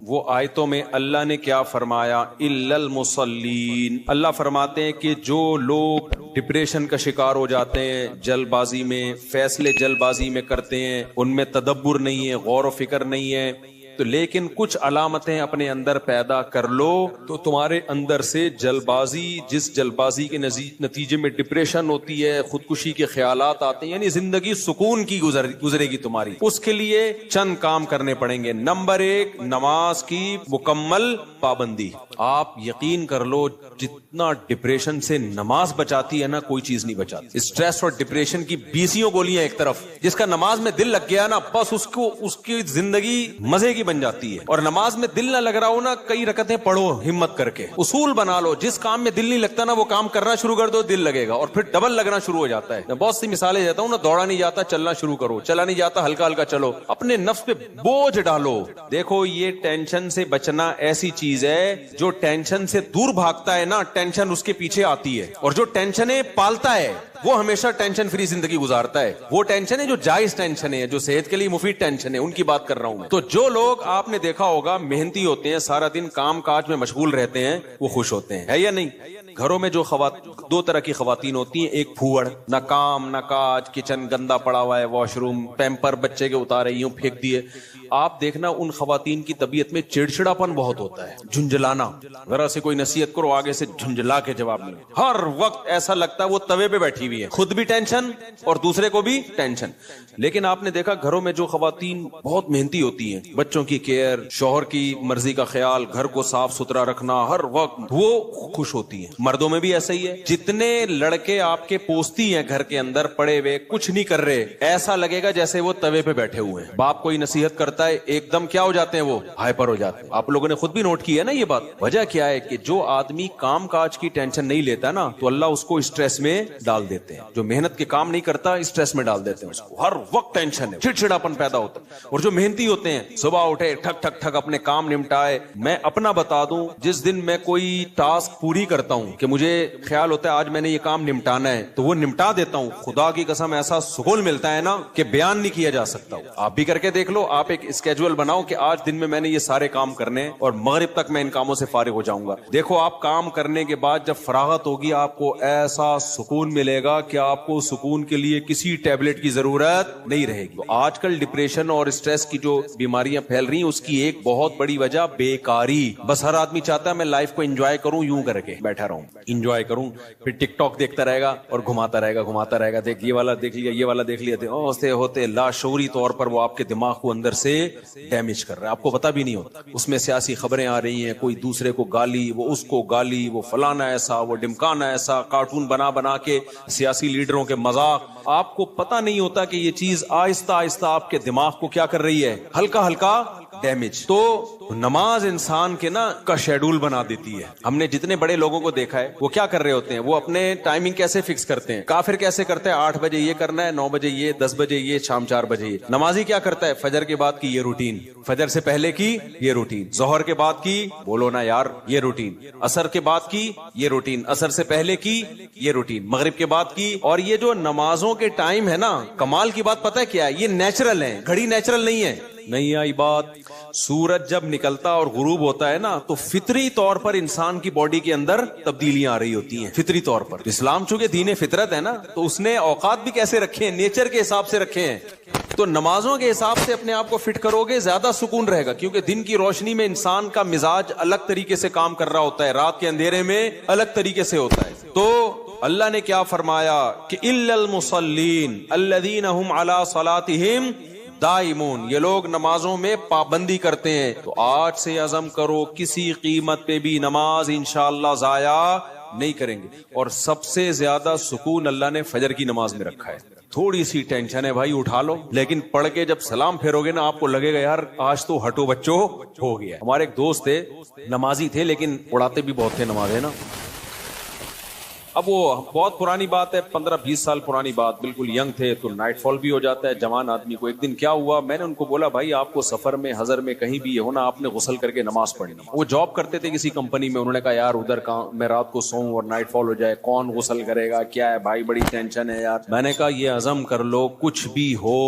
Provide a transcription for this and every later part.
وہ آیتوں میں اللہ نے کیا فرمایا؟ الا المصلین، اللہ فرماتے ہیں کہ جو لوگ ڈپریشن کا شکار ہو جاتے ہیں، جلد بازی میں فیصلے جلد بازی میں کرتے ہیں، ان میں تدبر نہیں ہے، غور و فکر نہیں ہے، تو لیکن کچھ علامتیں اپنے اندر پیدا کر لو تو تمہارے اندر سے جلد بازی، جس جلد بازی کے نتیجے میں ڈپریشن ہوتی ہے، خودکشی کے خیالات آتے ہیں، یعنی زندگی سکون کی گزرے گی تمہاری، اس کے لیے چند کام کرنے پڑیں گے۔ نمبر 1، نماز کی مکمل پابندی۔ آپ یقین کر لو جتنا ڈپریشن سے نماز بچاتی ہے نا، کوئی چیز نہیں بچاتی۔ اسٹریس اور ڈپریشن کی 20 گولیاں ایک طرف، جس کا نماز میں دل لگ گیا نا، بس اس کی زندگی مزے کی بن جاتی ہے۔ اور نماز میں دل نہ لگ رہا ہو نا، کئی رکعتیں پڑھو ہمت کر کے، اصول بنا لو، جس کام میں دل نہیں لگتا نا وہ کام کرنا شروع کر دو، دل لگے گا، اور پھر ڈبل لگنا شروع ہو جاتا ہے۔ میں بہت سی مثالیں دیتا ہوں نا، دوڑا نہیں جاتا چلنا شروع کرو، چلا نہیں جاتا ہلکا ہلکا چلو، اپنے نفس پہ بوجھ ڈالو۔ دیکھو یہ ٹینشن سے بچنا ایسی چیز ہے، جو ٹینشن سے دور بھاگتا ہے نا، ٹینشن اس کے پیچھے آتی ہے، اور جو ٹینشنیں پالتا ہے وہ ہمیشہ ٹینشن فری زندگی گزارتا ہے۔ وہ ٹینشن ہے جو جائز ٹینشن ہے، جو صحت کے لیے مفید ٹینشن ہے، ان کی بات کر رہا ہوں میں۔ تو جو لوگ آپ نے دیکھا ہوگا محنتی ہوتے ہیں، سارا دن کام کاج میں مشغول رہتے ہیں، وہ خوش ہوتے ہیں، ہے یا نہیں؟ گھروں میں جو دو طرح کی خواتین ہوتی ہیں، ایک پھوڑ، نہ کام نہ کاج، کچن گندا پڑا ہوا ہے، واش روم پیمپر بچے کے اتارے یوں پھینک دیے۔ آپ دیکھنا ان خواتین کی طبیعت میں چڑچڑاپن بہت ہوتا ہے، جھنجھلانا، ذرا سے کوئی نصیحت کرو آگے سے جھنجھلا کے جواب ملے، ہر وقت ایسا لگتا ہے وہ توے پہ بیٹھی ہوئی ہے، خود بھی ٹینشن اور دوسرے کو بھی ٹینشن۔ لیکن آپ نے دیکھا گھروں میں جو خواتین بہت محنتی ہوتی ہیں، بچوں کی کیئر، شوہر کی مرضی کا خیال، گھر کو صاف ستھرا رکھنا، ہر وقت وہ خوش ہوتی ہیں۔ مردوں میں بھی ایسا ہی ہے، جتنے لڑکے آپ کے پوستی ہیں گھر کے اندر پڑے ہوئے کچھ نہیں کر رہے، ایسا لگے گا جیسے وہ توے پہ بیٹھے ہوئے ہیں۔ باپ کوئی نصیحت کرتا ہے ایک دم کیا ہو جاتے ہیں، وہ ہائپر ہو جاتے ہیں۔ آپ لوگوں نے خود بھی نوٹ کیا ہے نا یہ بات۔ وجہ کیا ہے کہ جو آدمی کام کاج کی ٹینشن نہیں لیتا نا، تو اللہ اس کو اسٹریس میں ڈال دیتے ہیں۔ جو محنت کے کام نہیں کرتا اسٹریس میں ڈال دیتے ہیں اس کو، ہر وقت ٹینشن ہے، چڑچڑاپن پیدا ہوتا ہے۔ اور جو محنتی ہوتے ہیں صبح اٹھے ٹھک ٹھک ٹھک اپنے کام نمٹائے۔ میں اپنا بتا دوں، جس دن میں کوئی ٹاسک پوری کرتا ہوں کہ مجھے خیال ہوتا ہے آج میں نے یہ کام نمٹانا ہے، تو وہ نمٹا دیتا ہوں، خدا کی قسم ایسا سکون ملتا ہے نا کہ بیان نہیں کیا جا سکتا۔ آپ بھی کر کے دیکھ لو، آپ ایک اسکیجول بناؤ کہ آج دن میں نے یہ سارے کام کرنے اور مغرب تک میں ان کاموں سے فارغ ہو جاؤں گا۔ دیکھو آپ کام کرنے کے بعد جب فراغت ہوگی آپ کو ایسا سکون ملے گا کہ آپ کو سکون کے لیے کسی ٹیبلٹ کی ضرورت نہیں رہے گی۔ تو آج کل ڈپریشن اور اسٹریس کی جو بیماریاں پھیل رہی ہیں، اس کی ایک بہت بڑی وجہ بیکاری۔ بس ہر آدمی چاہتا ہے میں لائف کو انجوائے کروں، یوں کر کے بیٹھا رہوں، انجوائے کروں، پھر ٹک ٹاک دیکھتا رہے گا اور گھماتا رہے گا، دیکھ یہ والا دیکھ لیا، یہ والا دیکھ لیا، ہوتے ہوتے لاشعوری طور پر وہ آپ کے دماغ کو اندر سے ڈیمیج کر رہا ہے، آپ کو پتہ بھی نہیں ہوتا۔ اس میں سیاسی خبریں آ رہی ہیں، کوئی دوسرے کو گالی، وہ اس کو گالی، وہ فلانا ایسا، وہ ڈمکانا ایسا، کارٹون بنا کے سیاسی لیڈروں کے مذاق۔ آپ کو پتہ نہیں ہوتا کہ یہ چیز آہستہ آہستہ آپ کے دماغ کو کیا کر رہی ہے، ہلکا ہلکا ڈیمیج۔ تو نماز انسان کے نا کا شیڈول بنا دیتی ہے۔ ہم نے جتنے بڑے لوگوں کو دیکھا ہے وہ کیا کر رہے ہوتے ہیں، وہ اپنے ٹائمنگ کیسے فکس کرتے ہیں۔ کافر کیسے کرتے ہیں، 8 بجے یہ کرنا ہے، 9 بجے یہ، 10 بجے یہ، شام 4 بجے یہ۔ نمازی کیا کرتا ہے، فجر کے بعد کی یہ روٹین، فجر سے پہلے کی یہ روٹین، ظہر کے بعد کی، بولو نا یار، یہ روٹین، عصر کے بعد کی یہ روٹین، عصر سے پہلے کی یہ روٹین، مغرب کے بعد کی۔ اور یہ جو نمازوں کے ٹائم ہے نا، کمال کی بات پتہ ہے کیا ہے، یہ نیچرل ہے، گھڑی نیچرل نہیں ہے۔ نہیں آئی بات؟ سورج جب نکلتا اور غروب ہوتا ہے نا، تو فطری طور پر انسان کی باڈی کے اندر تبدیلیاں آ رہی ہوتی ہیں، فطری طور پر۔ اسلام چونکہ دین فطرت ہے نا، تو اس نے اوقات بھی کیسے رکھے ہیں، نیچر کے حساب سے رکھے ہیں۔ تو نمازوں کے حساب سے اپنے آپ کو فٹ کرو گے، زیادہ سکون رہے گا، کیونکہ دن کی روشنی میں انسان کا مزاج الگ طریقے سے کام کر رہا ہوتا ہے، رات کے اندھیرے میں الگ طریقے سے ہوتا ہے۔ تو اللہ نے کیا فرمایا کہ الا المصلین الذین هم علی صلاتهم دائمون، یہ لوگ نمازوں میں پابندی کرتے ہیں۔ تو آج سے عزم کرو کسی قیمت پہ بھی نماز انشاءاللہ ضائع نہیں کریں گے۔ اور سب سے زیادہ سکون اللہ نے فجر کی نماز میں رکھا ہے۔ تھوڑی سی ٹینشن ہے بھائی، اٹھا لو، لیکن پڑھ کے جب سلام پھیرو گے نا، آپ کو لگے گا یار آج تو ہٹو بچو ہو گیا۔ ہمارے ایک دوست تھے، نمازی تھے لیکن اڑاتے بھی بہت تھے نماز، ہے نا۔ اب وہ بہت پرانی بات ہے، 15-20 سال پرانی بات، بالکل ینگ تھے تو نائٹ فال بھی ہو جاتا ہے جوان آدمی کو۔ ایک دن کیا ہوا، میں نے ان کو بولا بھائی آپ کو سفر میں حضر میں کہیں بھی ہونا، آپ نے غسل کر کے نماز پڑھنی۔ وہ جاب کرتے تھے کسی کمپنی میں، انہوں نے کہا یار ادھر کہاں میں رات کو سوؤں اور نائٹ فال ہو جائے، کون غسل کرے گا، کیا ہے بھائی بڑی ٹینشن ہے یار۔ میں نے کہا یہ عزم کر لو کچھ بھی ہو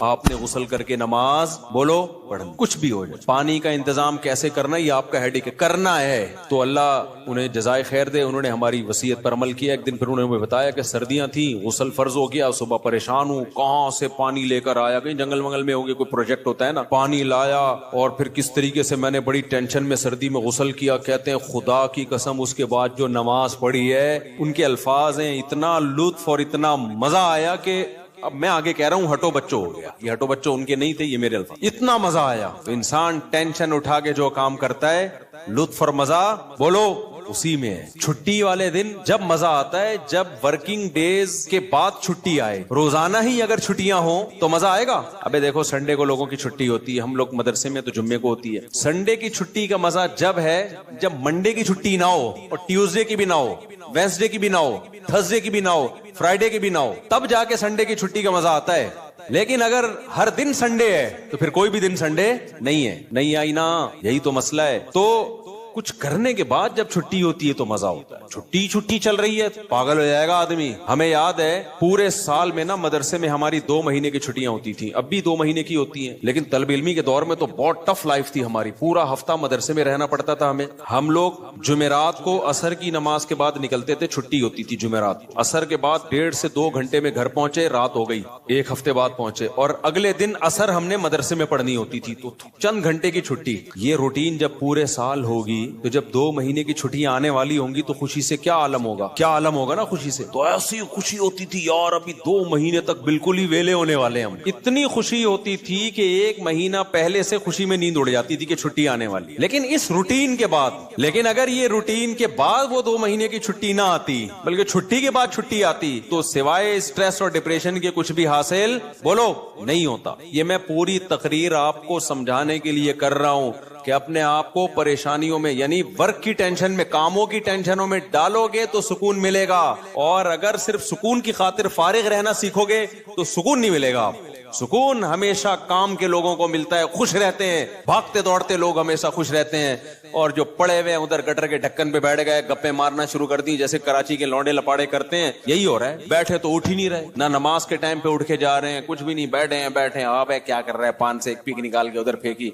آپ نے غسل کر کے نماز بولو پڑھنا، کچھ بھی ہو جائے۔ پانی کا انتظام کیسے کرنا یہ آپ کا ہیڈک ہے، کرنا ہے تو اللہ انہیں جزائے خیر دے، انہوں نے ہماری وصیت پر عمل کیا۔ ایک دن پھر انہوں نے ہمیں بتایا کہ سردیاں تھیں، غسل فرض ہو گیا، صبح پریشان ہوں کہاں سے پانی لے کر آیا، کہیں جنگل منگل میں ہو گیا، کوئی پروجیکٹ ہوتا ہے نا، پانی لایا اور پھر کس طریقے سے میں نے بڑی ٹینشن میں سردی میں غسل کیا۔ کہتے ہیں خدا کی قسم اس کے بعد جو نماز پڑھی ہے، ان کے الفاظ ہیں، اتنا لطف اور اتنا مزہ آیا کہ اب میں آگے کہہ رہا ہوں ہٹو بچوں ہو گیا، یہ ہٹو بچوں ان کے نہیں تھے، یہ میرے الفاظ۔ اتنا مزہ آیا، تو انسان ٹینشن اٹھا کے جو کام کرتا ہے لطف اور مزہ بولو اسی میں ہے۔ چھٹی والے دن جب مزہ آتا ہے جب ورکنگ ڈیز کے بعد چھٹی آئے، روزانہ ہی اگر چھٹیاں ہوں تو مزہ آئے گا۔ ابے دیکھو سنڈے کو لوگوں کی چھٹی ہوتی ہے، ہم لوگ مدرسے میں تو جمعے کو ہوتی ہے۔ سنڈے کی چھٹی کا مزہ جب ہے جب منڈے کی چھٹی نہ ہو اور ٹیوزڈے کی بھی نہ ہو، وینسڈے کی بھی نہ ہو، تھرسڈے کی بھی نہ ہو، فرائیڈے کی بھی نہ ہو، تب جا کے سنڈے کی چھٹی کا مزہ آتا ہے۔ لیکن اگر ہر دن سنڈے ہے تو پھر کوئی بھی دن سنڈے نہیں ہے، نہیں آئی نا، یہی تو مسئلہ ہے۔ تو کچھ کرنے کے بعد جب چھٹی ہوتی ہے تو مزہ ہوتا ہے۔ چھٹی چل رہی ہے پاگل ہو جائے گا آدمی۔ ہمیں یاد ہے پورے سال میں نا مدرسے میں ہماری 2 مہینے کی چھٹیاں ہوتی تھیں، اب بھی 2 مہینے کی ہوتی ہیں، لیکن طالب علمی کے دور میں تو بہت ٹف لائف تھی ہماری، پورا ہفتہ مدرسے میں رہنا پڑتا تھا ہمیں۔ ہم لوگ جمعرات کو عصر کی نماز کے بعد نکلتے تھے، چھٹی ہوتی تھی جمعرات کو، عصر کے بعد 1.5 سے 2 گھنٹے میں گھر پہنچے، رات ہو گئی، 1 ہفتے بعد پہنچے، اور اگلے دن عصر ہم نے مدرسے میں پڑھنی ہوتی تھی، تو چند گھنٹے کی چھٹی۔ یہ روٹین جب پورے سال ہوگی تو جب 2 مہینے کی چھٹیاں آنے والی ہوں گی تو خوشی سے کیا عالم ہوگا، کیا عالم ہوگا نا خوشی سے۔ تو ایسی خوشی ہوتی تھی یار ابھی 2 مہینے تک بالکل ہی ویلے ہونے والے ہم، اتنی خوشی ہوتی تھی کہ 1 مہینہ پہلے سے خوشی میں نیند اڑ جاتی تھی کہ چھٹی آنے والی۔ لیکن اس روٹین کے بعد، لیکن اگر یہ روٹین کے بعد وہ 2 مہینے کی چھٹی نہ آتی بلکہ چھٹی کے بعد چھٹی آتی تو سوائے اسٹریس اور ڈپریشن کے کچھ بھی حاصل بولو نہیں ہوتا۔ یہ میں پوری تقریر آپ کو سمجھانے کے لیے کر رہا ہوں کہ اپنے آپ کو پریشانیوں میں یعنی ورک کی ٹینشن میں، کاموں کی ٹینشنوں میں ڈالو گے تو سکون ملے گا، اور اگر صرف سکون کی خاطر فارغ رہنا سیکھو گے تو سکون نہیں ملے گا۔ سکون ہمیشہ کام کے لوگوں کو ملتا ہے، خوش رہتے ہیں، بھاگتے دوڑتے لوگ ہمیشہ خوش رہتے ہیں، اور جو پڑے ہوئے ہیں ادھر گٹر کے ڈھکن پہ بیٹھ گئے، گپے مارنا شروع کر دی جیسے کراچی کے لونڈے لپاڑے کرتے ہیں، یہی ہو رہا ہے۔ بیٹھے تو اٹھ ہی نہیں رہے، نہ نماز کے ٹائم پہ اٹھ کے جا رہے ہیں، کچھ بھی نہیں، بیٹھے ہیں۔ آپ کیا کر رہے ہیں، پان سے ایک پیک نکال کے ادھر پھینکی،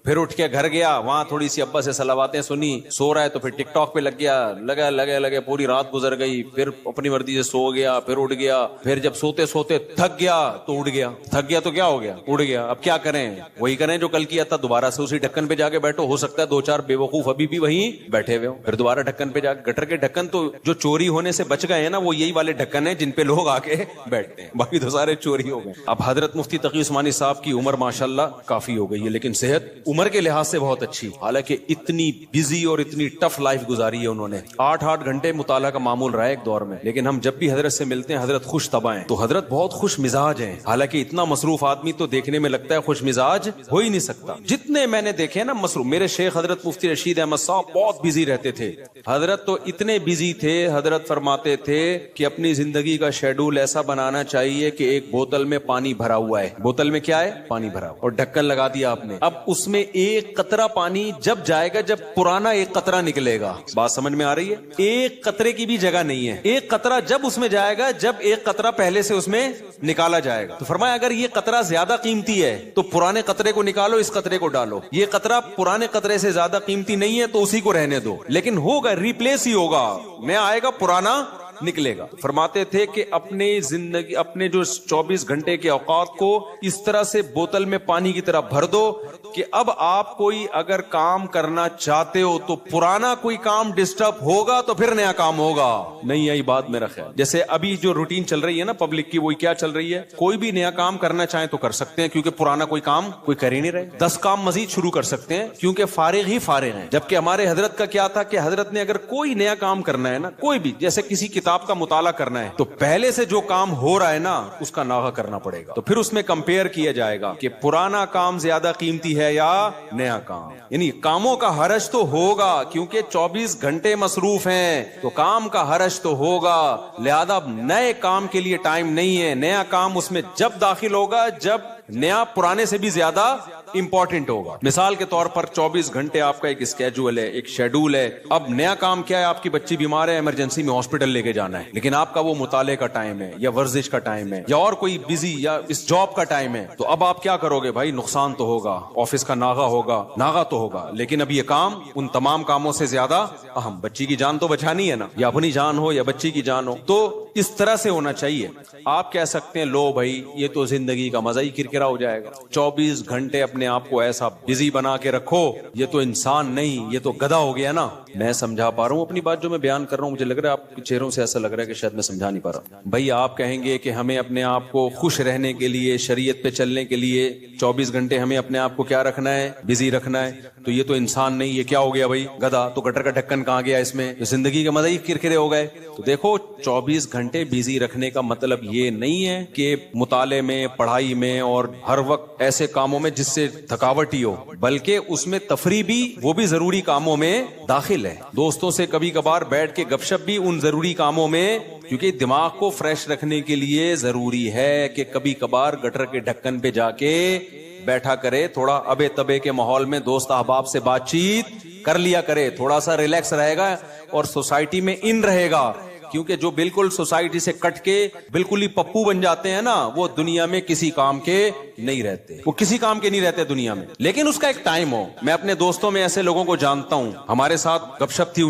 پھر اٹھ کے گھر گیا، وہاں تھوڑی سی ابا سے صلواتیں سنی، سو رہا ہے تو پھر ٹک ٹاک پہ لگ گیا، لگے پوری رات گزر گئی، پھر اپنی مرضی سے سو گیا، پھر اٹھ گیا، پھر جب سوتے سوتے تھک گیا تو اٹھ گیا، تھک گیا تو کیا ہو گیا، اٹھ گیا۔ اب کیا کریں، وہی کریں جو کل کیا تھا، دوبارہ سے اسی ڈھکن پہ جا کے بیٹھو، ہو سکتا ہے 2-4 بے وقوف ابھی بھی وہیں بیٹھے ہوئے ہوں، پھر دوبارہ ڈھکن پہ جا کے، گٹر کے ڈھکن تو جو چوری ہونے سے بچ گئے ہیں نا وہ یہی والے ڈھکن ہیں جن پہ لوگ آ کے بیٹھتے ہیں، باقی تو سارے چوری ہو گئے۔ اب حضرت مفتی تقی عثمانی صاحب کی عمر ماشاءاللہ کافی ہو گئی ہے، لیکن صحت عمر کے لحاظ سے بہت اچھی، حالانکہ اتنی بزی اور اتنی ٹف لائف گزاری ہے انہوں نے، 8 گھنٹے مطالعہ کا معمول رہا ہے ایک دور میں، لیکن ہم جب بھی حضرت سے ملتے ہیں حضرت خوش طبع ہیں، تو حضرت بہت خوش مزاج ہیں، حالانکہ اتنا مصروف آدمی تو دیکھنے میں لگتا ہے خوش مزاج ہو ہی نہیں سکتا۔ جتنے میں نے دیکھے نا مصروف، میرے شیخ حضرت مفتی رشید احمد صاحب بہت بزی رہتے تھے، حضرت تو اتنے بزی تھے، حضرت فرماتے تھے کہ اپنی زندگی کا شیڈول ایسا بنانا چاہیے کہ ایک بوتل میں پانی بھرا ہوا ہے، بوتل میں کیا ہے، پانی بھرا ہوا، اور ڈھکن لگا دیا آپ نے، اب اس میں ایک قطرہ پانی جب جائے گا جب پرانا ایک قطرہ نکلے گا، بات سمجھ میں آ رہی ہے، ایک قطرے کی بھی جگہ نہیں ہے، ایک قطرہ جب اس میں جائے گا جب ایک قطرہ پہلے سے اس میں نکالا جائے گا، تو فرمایا اگر یہ قطرہ زیادہ قیمتی ہے تو پرانے قطرے کو نکالو، اس قطرے کو ڈالو، یہ قطرہ پرانے قطرے سے زیادہ قیمتی نہیں ہے تو اسی کو رہنے دو، لیکن ہوگا ریپلیس ہی ہوگا، نیا آئے گا پرانا نکلے گا۔ فرماتے تھے کہ اپنے زندگی، اپنے جو 24 گھنٹے کے اوقات کو اس طرح سے بوتل میں پانی کی طرح بھر دو کہ اب آپ کوئی اگر کام کرنا چاہتے ہو تو پرانا کوئی کام ڈسٹرب ہوگا تو پھر نیا کام ہوگا، نہیں آئی بات میرا خیال۔ جیسے ابھی جو روٹین چل رہی ہے نا پبلک کی، وہی کیا چل رہی ہے، کوئی بھی نیا کام کرنا چاہیں تو کر سکتے ہیں کیونکہ پرانا کوئی کام کوئی کر ہی نہیں رہے، 10 کام مزید شروع کر سکتے ہیں کیونکہ فارغ ہی فارغ ہیں، جبکہ ہمارے حضرت کا کیا تھا کہ حضرت نے اگر کوئی نیا کام کرنا ہے نا، کوئی بھی، جیسے کسی کتاب کتاب کا مطالعہ کرنا ہے تو پہلے سے جو کام ہو رہا ہے نا اس کا ناغہ کرنا پڑے گا. تو پھر اس میں کمپیئر کیا جائے گا کہ پرانا کام زیادہ قیمتی ہے یا نیا کام. یعنی کاموں کا حرج تو ہوگا کیونکہ 24 گھنٹے مصروف ہیں تو کام کا حرج تو ہوگا, لہذا نئے کام کے لیے ٹائم نہیں ہے. نیا کام اس میں جب داخل ہوگا جب نیا پرانے سے بھی زیادہ امپورٹنٹ ہوگا. مثال کے طور پر 24 گھنٹے آپ کا ایک اسکیجول ہے, ایک شیڈول ہے. اب نیا کام کیا ہے, آپ کی بچی بیمار ہے, ایمرجنسی میں ہاسپٹل لے کے جانا ہے, لیکن آپ کا وہ مطالعے کا ٹائم ہے یا ورزش کا ٹائم ہے یا اور کوئی بزی یا اس جاب کا ٹائم ہے. تو اب آپ کیا کرو گے بھائی, نقصان تو ہوگا, آفس کا ناغہ ہوگا, ناغہ تو ہوگا, لیکن اب یہ کام ان تمام کاموں سے زیادہ اہم. بچی کی جان تو بچانی ہے نا, یا اپنی جان ہو یا بچی کی جان ہو. تو اس طرح سے ہونا چاہیے. آپ کہہ سکتے ہیں لو بھائی یہ تو زندگی کا مزہ ہی کرکرا ہو جائے گا, 24 گھنٹے اپنے آپ کو ایسا بزی بنا کے رکھو, یہ تو انسان نہیں, یہ تو گدھا ہو گیا نا. میں سمجھا پا رہا ہوں اپنی بات جو میں بیان کر رہا ہوں, مجھے لگ رہا ہے آپ کے چہروں سے ایسا لگ رہا ہے کہ شاید میں سمجھا نہیں پا رہا. بھائی آپ کہیں گے کہ ہمیں اپنے آپ کو خوش رہنے کے لیے, شریعت پہ چلنے کے لیے 24 گھنٹے ہمیں اپنے آپ کو کیا رکھنا ہے, بزی رکھنا ہے. تو یہ تو انسان نہیں, یہ کیا ہو گیا بھائی, گدھا. تو گٹر کا ڈھکن کہاں گیا اس میں, زندگی کے مزہ ہی کرکرے ہو گئے. تو دیکھو 24 گھنٹے بزی رکھنے کا مطلب یہ نہیں ہے کہ مطالعے میں, پڑھائی میں اور ہر وقت ایسے کاموں میں جس سے تھکاوٹ ہی ہو, بلکہ اس میں تفریح بھی, وہ بھی ضروری کاموں میں داخل ہے. دوستوں سے کبھی کبھار بیٹھ کے گپ شپ بھی ان ضروری کاموں میں, کیونکہ دماغ کو فریش رکھنے کے لیے ضروری ہے کہ کبھی کبھار گٹر کے ڈھکن پہ جا کے بیٹھا کرے, تھوڑا ابے تبے کے ماحول میں دوست احباب سے بات چیت کر لیا کرے, تھوڑا سا ریلیکس رہے گا اور سوسائٹی میں ان رہے گا. کیونکہ جو بالکل سوسائٹی سے کٹ کے بالکل ہی پپو بن جاتے ہیں نا, وہ دنیا میں کسی کام کے نہیں رہتے, وہ کسی کام کے نہیں رہتے دنیا میں. لیکن اس کا ایک ٹائم ہو. میں اپنے دوستوں میں ایسے لوگوں کو جانتا ہوں, ہمارے ساتھ گپ شپ تھی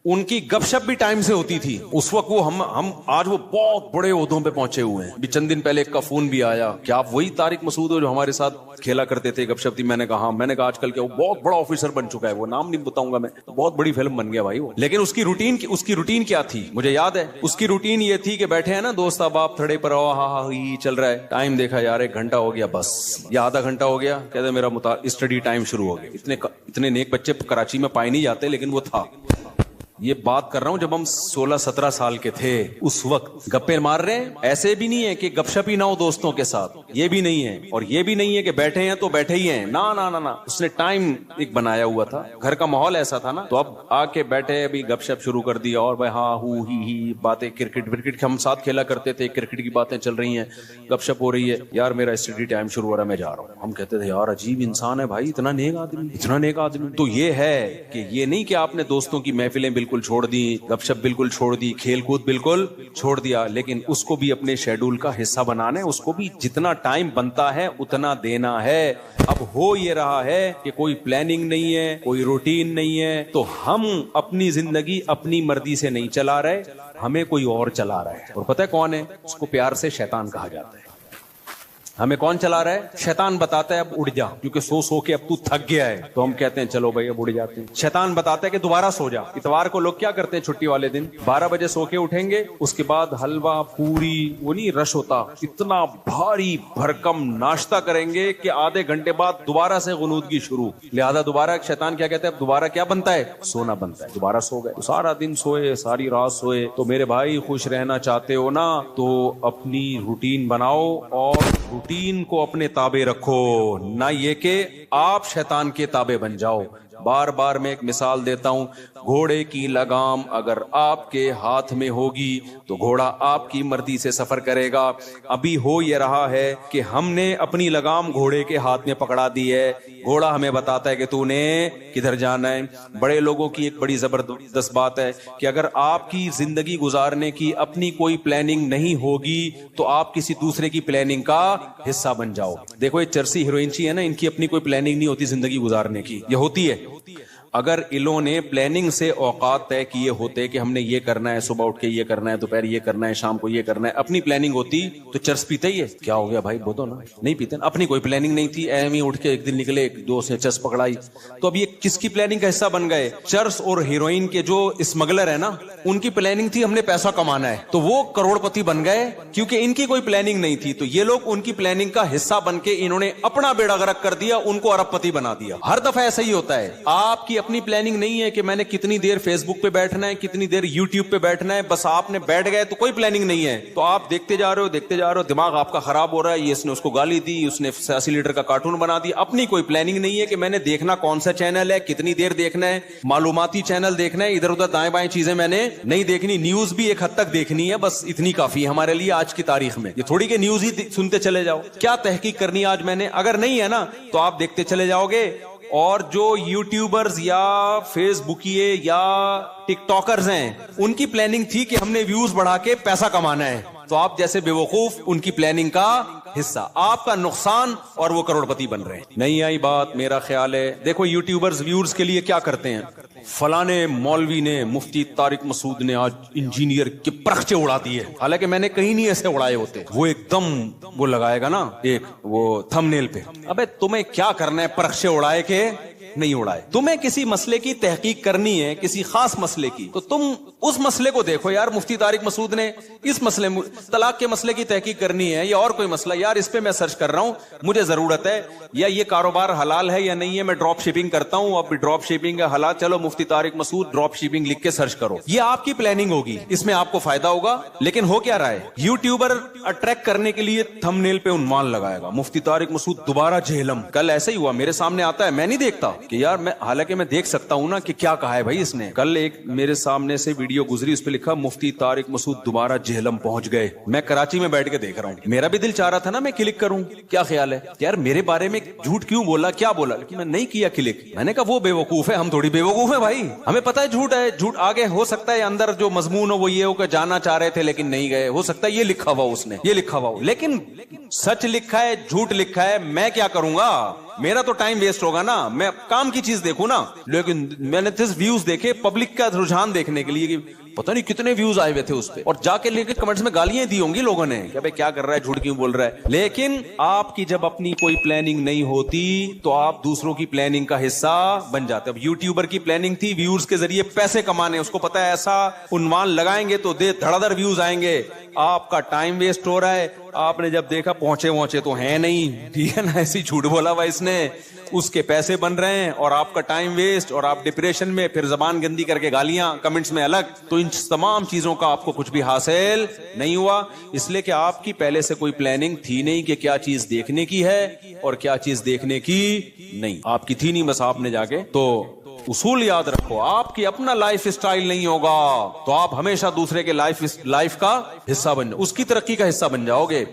ان کی گپ شپ بھی ٹائم سے ہوتی تھی. اس وقت وہ ہم آج وہ بہت بڑے عہدوں پہ پہنچے ہوئے ہیں. چند دن پہلے ایک کا فون بھی آیا, کیا آپ وہی طارق مسعود ہو جو ہمارے ساتھ کھیلا کرتے تھے, گپ شپ تھی. میں نے کہا میں نے کہا آج کل کیا وہ بہت بڑا آفیسر بن چکا ہے, وہ نام نہیں بتاؤں گا میں, بہت بڑی فلم بن گیا بھائی وہ. لیکن اس کی روٹین کیا تھی مجھے یاد ہے. اس کی روٹین یہ تھی کہ بیٹھے ہیں نا دوست احباب تھڑے پر, ہاں چل رہا ہے, ٹائم دیکھا یار 1 گھنٹہ ہو گیا بس, یا آدھا گھنٹہ ہو گیا, کہتے میرا اسٹڈی ٹائم شروع ہو گیا. اتنے نیک بچے کراچی میں پائے نہیں جاتے, لیکن وہ تھا. یہ بات کر رہا ہوں جب ہم 16-17 سال کے تھے, اس وقت گپے مار رہے ہیں. ایسے بھی نہیں ہے کہ گپ شپ ہی نہ ہو دوستوں کے ساتھ, یہ بھی نہیں ہے. اور یہ بھی نہیں ہے کہ بیٹھے ہیں تو بیٹھے ہی ہیں, نا نا نا. اس نے ٹائم ایک بنایا ہوا تھا, گھر کا ماحول ایسا تھا نا. تو اب آ کے بیٹھے ابھی گپ شپ شروع کر دیا, اور بھائی ہاں ہو ہی باتیں, کرکٹ ہم ساتھ کھیلا کرتے تھے, کرکٹ کی باتیں چل رہی ہیں, گپ شپ ہو رہی ہے. یار میرا اسٹڈی ٹائم شروع ہو رہا ہے, میں جا رہا ہوں. ہم کہتے تھے یار عجیب انسان ہے بھائی, اتنا نیک آدمی. تو یہ ہے کہ یہ نہیں کہ آپ نے دوستوں کی محفلیں بالکل چھوڑ دی, گپ شپ بالکل چھوڑ دی, کھیل کود بالکل چھوڑ دیا, لیکن اس کو بھی اپنے شیڈول کا حصہ بنانا ہے. اس کو بھی جتنا ٹائم بنتا ہے اتنا دینا ہے. اب ہو یہ رہا ہے کہ کوئی پلاننگ نہیں ہے, کوئی روٹین نہیں ہے, تو ہم اپنی زندگی اپنی مرضی سے نہیں چلا رہے, ہمیں کوئی اور چلا رہا ہے. اور پتہ ہے کون ہے, اس کو پیار سے شیطان کہا جاتا ہے. ہمیں کون چلا رہا ہے, شیطان بتاتا ہے اب اڑ جا, کیونکہ سو کے اب تو تھک گیا ہے. تو ہم کہتے ہیں چلو بھائی اب اڑ جاتے ہیں. شیطان بتاتا ہے کہ دوبارہ سو جا. اتوار کو لوگ کیا کرتے ہیں چھٹی والے دن, 12 بجے سو کے اٹھیں گے, اس کے بعد حلوہ پوری, وہ نہیں رش ہوتا, اتنا بھاری بھرکم ناشتہ کریں گے کہ آدھے گھنٹے بعد دوبارہ سے غنودگی شروع. لہذا دوبارہ شیطان کیا کہتا ہے, اب دوبارہ کیا بنتا ہے, سونا بنتا ہے. دوبارہ سو گئے, سارا دن سوئے, ساری رات سوئے. تو میرے بھائی خوش رہنا چاہتے ہو نا, تو اپنی روٹین بناؤ اور روٹین کو اپنے تابع رکھو, نہ یہ کہ آپ شیطان کے تابع بن جاؤ. بار بار میں ایک مثال دیتا ہوں, گھوڑے کی لگام اگر آپ کے ہاتھ میں ہوگی تو گھوڑا آپ کی مرضی سے سفر کرے گا. ابھی ہو یہ رہا ہے کہ ہم نے اپنی لگام گھوڑے کے ہاتھ میں پکڑا دی ہے, گھوڑا ہمیں بتاتا ہے کہ تو نے کدھر جانا ہے. بڑے لوگوں کی ایک بڑی زبردست بات ہے کہ اگر آپ کی زندگی گزارنے کی اپنی کوئی پلاننگ نہیں ہوگی تو آپ کسی دوسرے کی پلاننگ کا حصہ بن جاؤ. دیکھو یہ چرسی ہیروئنچی ہے نا, ان کی اپنی کوئی پلاننگ نہیں ہوتی زندگی گزارنے کی, یہ ہوتی ہے. اگر انہوں نے پلاننگ سے اوقات طے کیے ہوتے کہ ہم نے یہ کرنا ہے, صبح اٹھ کے یہ کرنا ہے, دوپہر یہ کرنا ہے, شام کو یہ کرنا ہے, اپنی پلاننگ ہوتی تو چرس پیتے ہی ہے. کیا ہو گیا بھائی, بولو نا, نہیں پیتے. اپنی کوئی پلاننگ نہیں تھی, ایم ہی اٹھ کے ایک دن نکلے, ایک دوست نے چرس پکڑائی. تو اب یہ کس کی پلاننگ کا حصہ بن گئے, چرس اور ہیروئن کے جو اسمگلر ہے نا, ان کی پلاننگ تھی ہم نے پیسہ کمانا ہے, تو وہ کروڑ پتی بن گئے, کیونکہ ان کی کوئی پلاننگ نہیں تھی. تو یہ لوگ ان کی پلاننگ کا حصہ بن کے انہوں نے اپنا بیڑا غرق کر دیا, ان کو ارب پتی بنا دیا. ہر دفعہ ایسا ہی ہوتا ہے, آپ کی اپنی پلاننگ نہیں ہے کہ میں نے کتنی دیر فیس بک پہ بیٹھنا ہے, کتنی دیر یوٹیوب پہ بیٹھنا ہے, بس آپ نے بیٹھ گئے تو کوئی پلاننگ نہیں ہے, تو آپ دیکھتے جا رہے ہو, دماغ آپ کا خراب ہو رہا ہے. یہ اس نے اس کو گالی دی, اس نے 80 لیٹر کا کارٹون بنا دی. اپنی کوئی پلاننگ نہیں ہے کہ میں نے دیکھنا کون سا چینل ہے, کتنی دیر دیکھنا ہے, معلوماتی چینل دیکھنا ہے, ادھر ادھر دائیں بائیں چیزیں میں نے نہیں دیکھنی. نیوز بھی ایک حد تک دیکھنی ہے, بس اتنی کافی ہے ہمارے لیے آج کی تاریخ میں. یہ تھوڑی کہ نیوز ہی سنتے چلے جاؤ, کیا تحقیق کرنی آج میں نے, اگر نہیں ہے نا تو آپ دیکھتے چلے جاؤ گے. اور جو یوٹیوبرز یا فیس بکیے یا ٹک ٹاکرز ہیں, ان کی پلاننگ تھی کہ ہم نے ویوز بڑھا کے پیسہ کمانا ہے, تو آپ جیسے بے وقوف ان کی پلاننگ کا حصہ, آپ کا نقصان, اور وہ کروڑ پتی بن رہے ہیں. نہیں آئی بات, میرا خیال ہے دیکھو یوٹیوبرز ویورز کے لیے کیا کرتے ہیں. فلانے مولوی نے, مفتی طارق مسعود نے آج انجینئر کے پرخچے اڑا دیے, حالانکہ میں نے کہیں نہیں ایسے اڑائے ہوتے. وہ ایک دم وہ لگائے گا نا ایک وہ تھمبنیل پہ, ابے تمہیں کیا کرنا ہے پرخچے اڑائے کے نہیں اڑائے. تمہیں کسی مسئلے کی تحقیق کرنی ہے, کسی خاص مسئلے کی, تو تم اس مسئلے کو دیکھو. یار مفتی طارق مسعود نے اس مسئلے طلاق کے مسئلے کی تحقیق کرنی ہے, یا اور کوئی مسئلہ, یار اس پہ میں سرچ کر رہا ہوں, مجھے ضرورت ہے, یا یہ کاروبار حلال ہے یا نہیں ہے, میں ڈراپ شپنگ کرتا ہوں, اب ڈراپ شپنگ ہے حلال, چلو مفتی طارق مسعود ڈراپ شپنگ لکھ کے سرچ کرو. یہ آپ کی پلاننگ ہوگی, اس میں آپ کو فائدہ ہوگا. لیکن ہو کیا رہا ہے, یوٹیوبر اٹریکٹ کرنے کے لیے تھمبنیل پہ عنوان لگائے گا, مفتی طارق مسعود دوبارہ جہلم. کل ایسے ہی ہوا, میرے سامنے آتا ہے, میں نہیں دیکھتا کہ یار میں, حالانکہ میں دیکھ سکتا ہوں نا کہ کیا کہا ہے بھائی اس نے. کل ایک میرے سامنے سے ویڈیو گزری, اس پہ لکھا مفتی طارق مسعود دوبارہ جہلم پہنچ گئے. میں کراچی میں بیٹھ کے دیکھ رہا ہوں, میرا بھی دل چاہ رہا تھا نا میں کلک کروں, کیا خیال ہے یار میرے بارے میں جھوٹ کیوں بولا, کیا بولا, لیکن میں نہیں کیا کلک. میں نے کہا وہ بے وقوف ہے, ہم تھوڑی بے وقوف ہے بھائی, ہمیں پتا ہے جھوٹ ہے. جھوٹ آگے ہو سکتا ہے اندر جو مضمون ہو وہ یہ ہو کہ جانا چاہ رہے تھے لیکن نہیں گئے, ہو سکتا ہے یہ لکھا ہوا اس نے, یہ لکھا ہوا, لیکن سچ لکھا ہے جھوٹ لکھا ہے, میں کیا کروں گا, میرا تو ٹائم ویسٹ ہوگا نا, میں کام کی چیز دیکھوں نا. لیکن میں نے ویوز دیکھے, پبلک کا رجحان دیکھنے کے لیے کہ پتہ نہیں کتنے ویوز آئے ہوئے تھے اس پہ, اور جا کے لے کے کمنٹس میں گالیاں دی ہوں گی لوگوں نے کہ بھائی کیا کر رہا ہے, جھوٹ کیوں بول رہا ہے. لیکن آپ کی جب اپنی کوئی پلاننگ نہیں ہوتی تو آپ دوسروں کی پلاننگ کا حصہ بن جاتے. اب یوٹیوبر کی پلاننگ تھی ویوز کے ذریعے پیسے کمانے, اس کو پتا ہے ایسا عنوان لگائیں گے تو دھڑادھڑ ویوز آئیں گے, آپ کا ٹائم ویسٹ ہو رہا ہے. آپ نے جب دیکھا پہنچے تو ہیں نہیں, ٹھیک ہے نا, ایسی جھوٹ بولا ہوا اس نے, اس کے پیسے بن رہے ہیں اور آپ کا ٹائم ویسٹ, اور آپ ڈپریشن میں, پھر زبان گندی کر کے گالیاں کمنٹس میں الگ. تو ان تمام چیزوں کا آپ کو کچھ بھی حاصل نہیں ہوا, اس لیے کہ آپ کی پہلے سے کوئی پلاننگ تھی نہیں کہ کیا چیز دیکھنے کی ہے اور کیا چیز دیکھنے کی نہیں, آپ کی تھی نہیں. بس آپ نے جا کے تو اصول یاد رکھو, آپ کی اپنا لائف اسٹائل نہیں ہوگا تو آپ ہمیشہ دوسرے کے لائف کا حصہ بن جاؤ, اس کی ترقی کا حصہ بن جاؤ گے.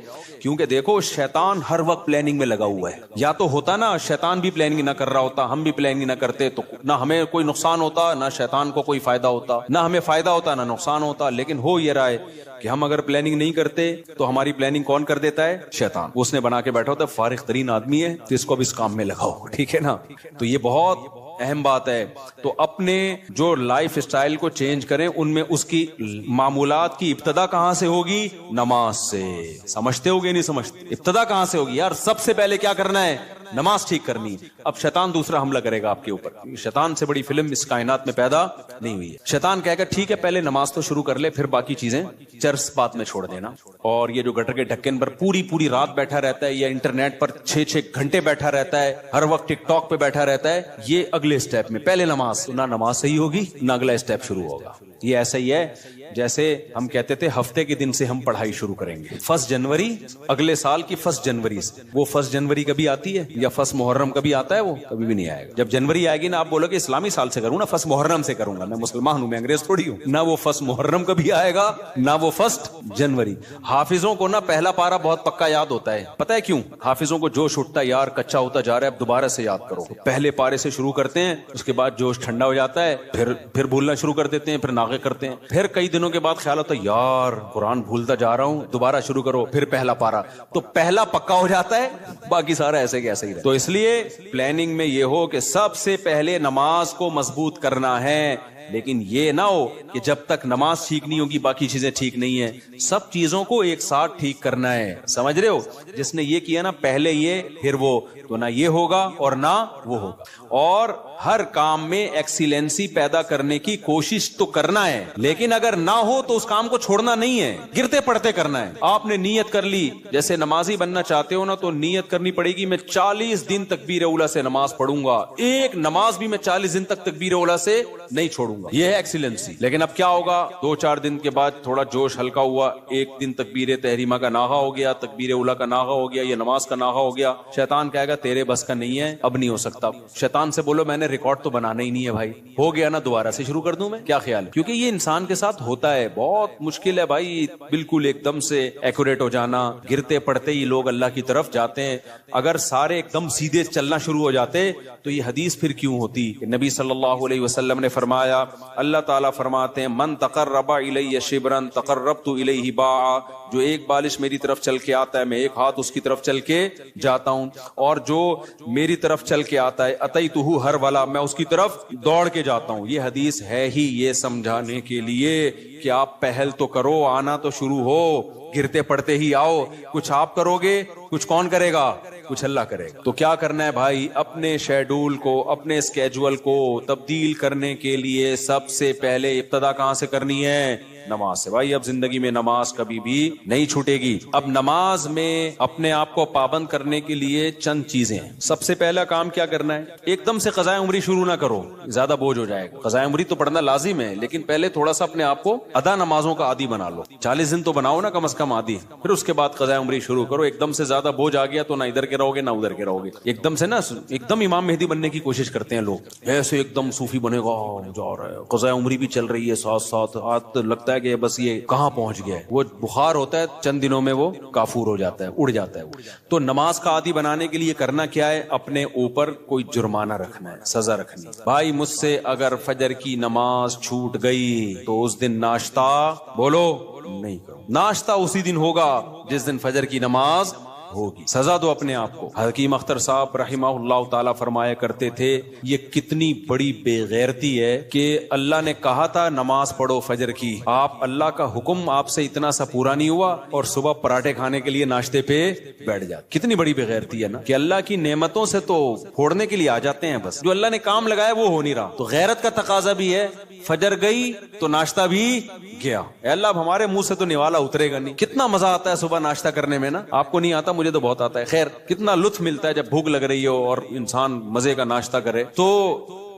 کیونکہ دیکھو شیطان ہر وقت پلاننگ میں لگا ہوا ہے. یا تو ہوتا نا شیطان بھی پلاننگ نہ کر رہا ہوتا, ہم بھی پلاننگ نہ کرتے, تو نہ ہمیں کوئی نقصان ہوتا, نہ شیطان کو کوئی فائدہ ہوتا, نہ ہمیں فائدہ ہوتا نہ نقصان ہوتا. لیکن ہو یہ رہا ہے کہ ہم اگر پلاننگ نہیں کرتے تو ہماری پلاننگ کون کر دیتا ہے, شیطان. اس نے بنا کے بیٹھا ہوتا ہے, فارغ ترین آدمی ہے تو اس کو اب اس کام میں لگاؤ, ٹھیک ہے نا. تو یہ بہت اہم بات ہے. تو اپنے جو لائف اسٹائل کو چینج کریں, ان میں اس کی معمولات کی ابتدا کہاں سے ہوگی, نماز سے. سمجھتے ہوگے نہیں سمجھتے, ابتدا کہاں سے ہوگی یار, سب سے پہلے کیا کرنا ہے, نماز ٹھیک کرنی. اب شیطان دوسرا حملہ کرے گا آپ کے اوپر, شیطان سے بڑی فلم اس کائنات میں پیدا نہیں ہوئی ہے. شیطان کہے گا ٹھیک ہے پہلے نماز تو شروع کر لے, پھر باقی چیزیں چرس بات میں چھوڑ دینا. اور یہ جو گٹر کے ڈھکن پر پوری رات بیٹھا رہتا ہے, یا انٹرنیٹ پر 6 گھنٹے بیٹھا رہتا ہے, ہر وقت ٹک ٹاک پہ بیٹھا رہتا ہے, یہ اگلے اسٹیپ میں. پہلے نماز, نہ نماز صحیح ہوگی نہ اگلا اسٹیپ شروع ہوگا. یہ ایسا ہی ہے جیسے ہم کہتے تھے ہفتے کے دن سے ہم پڑھائی شروع کریں گے, 1 جنوری اگلے سال کی 1 جنوری سے. وہ 1 جنوری کبھی آتی ہے, یا 1 محرم کبھی آتا ہے, وہ کبھی بھی نہیں آئے گا. جب جنوری آئے گی نا, آپ بولو کہ اسلامی سال سے کروں نا, 1 محرم سے کروں گا, میں مسلمان ہوں, میں انگریز تھوڑی ہوں. نہ وہ 1 محرم کبھی آئے گا, نہ وہ 1 جنوری. حافظوں کو نا پہلا پارا بہت پکا یاد ہوتا ہے, پتہ ہے کیوں؟ حافظوں کو جوش اٹھتا ہے, یار کچا ہوتا جا رہا ہے, اب دوبارہ سے یاد کرو. پہلے پارے سے شروع کرتے ہیں, اس کے بعد جوش ٹھنڈا ہو جاتا ہے, پھر بھولنا شروع کر دیتے ہیں, پھر ناغے کرتے ہیں, پھر کئی دنوں کے بعد خیال ہوتا ہے یار قرآن بھولتا جا رہا ہوں, دوبارہ شروع کرو, پھر پہلا پارا. تو پہلا پکا ہو جاتا ہے, باقی سارا ایسے کہ ایسے ہی رہتا. تو اس لیے پلاننگ میں یہ ہو کہ سب سے پہلے نماز کو مضبوط کرنا ہے, لیکن یہ نہ ہو کہ جب تک نماز ٹھیک نہیں ہوگی باقی چیزیں ٹھیک نہیں ہیں. سب چیزوں کو ایک ساتھ ٹھیک کرنا ہے, سمجھ رہے ہو؟ جس نے یہ کیا نا پہلے یہ پھر وہ, تو نہ یہ ہوگا اور نہ وہ ہوگا. اور ہر کام میں ایکسیلنسی پیدا کرنے کی کوشش تو کرنا ہے, لیکن اگر نہ ہو تو اس کام کو چھوڑنا نہیں ہے, گرتے پڑتے کرنا ہے. آپ نے نیت کر لی, جیسے نمازی بننا چاہتے ہو نا تو نیت کرنی پڑے گی میں 40 دن تکبیر اولیٰ سے نماز پڑھوں گا, ایک نماز بھی میں 40 دن تک تکبیر اولیٰ سے نہیں چھوڑوں گا. یہ ہے ایکسیلنسی. لیکن اب کیا ہوگا, 2-4 دن کے بعد تھوڑا جوش ہلکا ہوا, ایک دن تکبیر تحریمہ کا ناغہ ہو گیا, تکبیر اولیٰ کا ناغہ ہو گیا, یہ نماز کا ناغہ ہو گیا. شیطان کہے گا تیرے بس کا نہیں ہے, اب نہیں ہو سکتا. شیطان سے بولو میں نے ریکارڈ تو بنانا ہی نہیں ہے بھائی, ہو گیا نا دوبارہ سے شروع کر دوں میں, کیا خیال ہے؟ کیونکہ یہ انسان کے ساتھ ہوتا ہے, بہت مشکل ہے بھائی بالکل ایک دم سے ایکوریٹ ہو جانا. گرتے پڑتے ہی لوگ اللہ کی طرف جاتے ہیں. اگر سارے ایک دم سیدھے چلنا شروع ہو جاتے تو یہ حدیث پھر کیوں ہوتی؟ نبی صلی اللہ علیہ وسلم نے فرمایا, اللہ تعالیٰ فرماتے ہیں من تقرب الی شبرا تقربت الیہ باعا, جو ایک بالش میری طرف چل کے آتا ہے میں ایک ہاتھ اس کی طرف چل کے جاتا ہوں, اور جو میری طرف چل کے آتا ہے اتیتہ ہرولا, میں اس کی طرف دوڑ کے جاتا ہوں. یہ حدیث ہے ہی یہ سمجھانے کے لیے کہ آپ پہل تو کرو, آنا تو شروع ہو, گرتے پڑتے ہی آؤ. کچھ آپ کرو گے, کچھ کون کرے گا؟ کچھ اللہ کرے گا. تو کیا کرنا ہے بھائی, اپنے شیڈول کو, اپنے اسکیجول کو تبدیل کرنے کے لیے سب سے پہلے ابتدا کہاں سے کرنی ہے؟ نماز سے. بھائی اب زندگی میں نماز کبھی بھی نہیں چھوٹے گی. اب نماز میں اپنے آپ کو پابند کرنے کے لیے چند چیزیں ہیں. سب سے پہلا کام کیا کرنا ہے, ایک دم سے قضاء عمری شروع نہ کرو, زیادہ بوجھ ہو جائے گا. قضاء عمری تو پڑھنا لازم ہے, لیکن پہلے تھوڑا سا اپنے آپ کو ادا نمازوں کا عادی بنا لو. 40 دن تو بناؤ نا کم از کم عادی, پھر اس کے بعد قضاء عمری شروع کرو. ایک دم سے زیادہ بوجھ آ گیا تو نہ ادھر کے رہو گے نہ ادھر کے رہو گے. ایک دم سے نا ایک دم امام مہدی بننے کی کوشش کرتے ہیں لوگ, ایسے ایک دم صوفی بنے گا, جا رہا ہے قضاء عمری بھی چل رہی ہے ساتھ ساتھ, آج لگتا ہے کہ بس یہ کہاں پہنچ گیا ہے. وہ بخار ہوتا ہے چند دنوں میں وہ کافور ہو جاتا ہے, اڑ جاتا ہے. تو نماز کا عادی بنانے کے لیے کرنا کیا ہے, اپنے اوپر کوئی جرمانہ رکھنا ہے, سزا رکھنی ہے. بھائی مجھ سے اگر فجر کی نماز چھوٹ گئی تو اس دن ناشتہ بولو نہیں کرو. ناشتہ اسی دن ہوگا جس دن فجر کی نماز ہوگی. سزا دو اپنے آپ کو. حکیم اختر صاحب رحمہ اللہ تعالیٰ فرمایا کرتے تھے, یہ کتنی بڑی بے غیرتی ہے کہ اللہ نے کہا تھا نماز پڑھو فجر کی, آپ اللہ کا حکم آپ سے اتنا سا پورا نہیں ہوا اور صبح پراٹھے کھانے کے لیے ناشتے پہ بیٹھ جاتے. کتنی بڑی بے غیرتی ہے نا, کہ اللہ کی نعمتوں سے تو پھوڑنے کے لیے آ جاتے ہیں, بس جو اللہ نے کام لگایا وہ ہو نہیں رہا. تو غیرت کا تقاضا بھی ہے, فجر گئی تو ناشتہ بھی گیا. اے اللہ اب ہمارے منہ سے تو نوالا اترے گا نہیں. کتنا مزہ آتا ہے صبح ناشتہ کرنے میں نا, آپ کو نہیں آتا, مجھے تو بہت آتا ہے. خیر کتنا لطف ملتا ہے جب بھوک لگ رہی ہو اور انسان مزے کا ناشتہ کرے. تو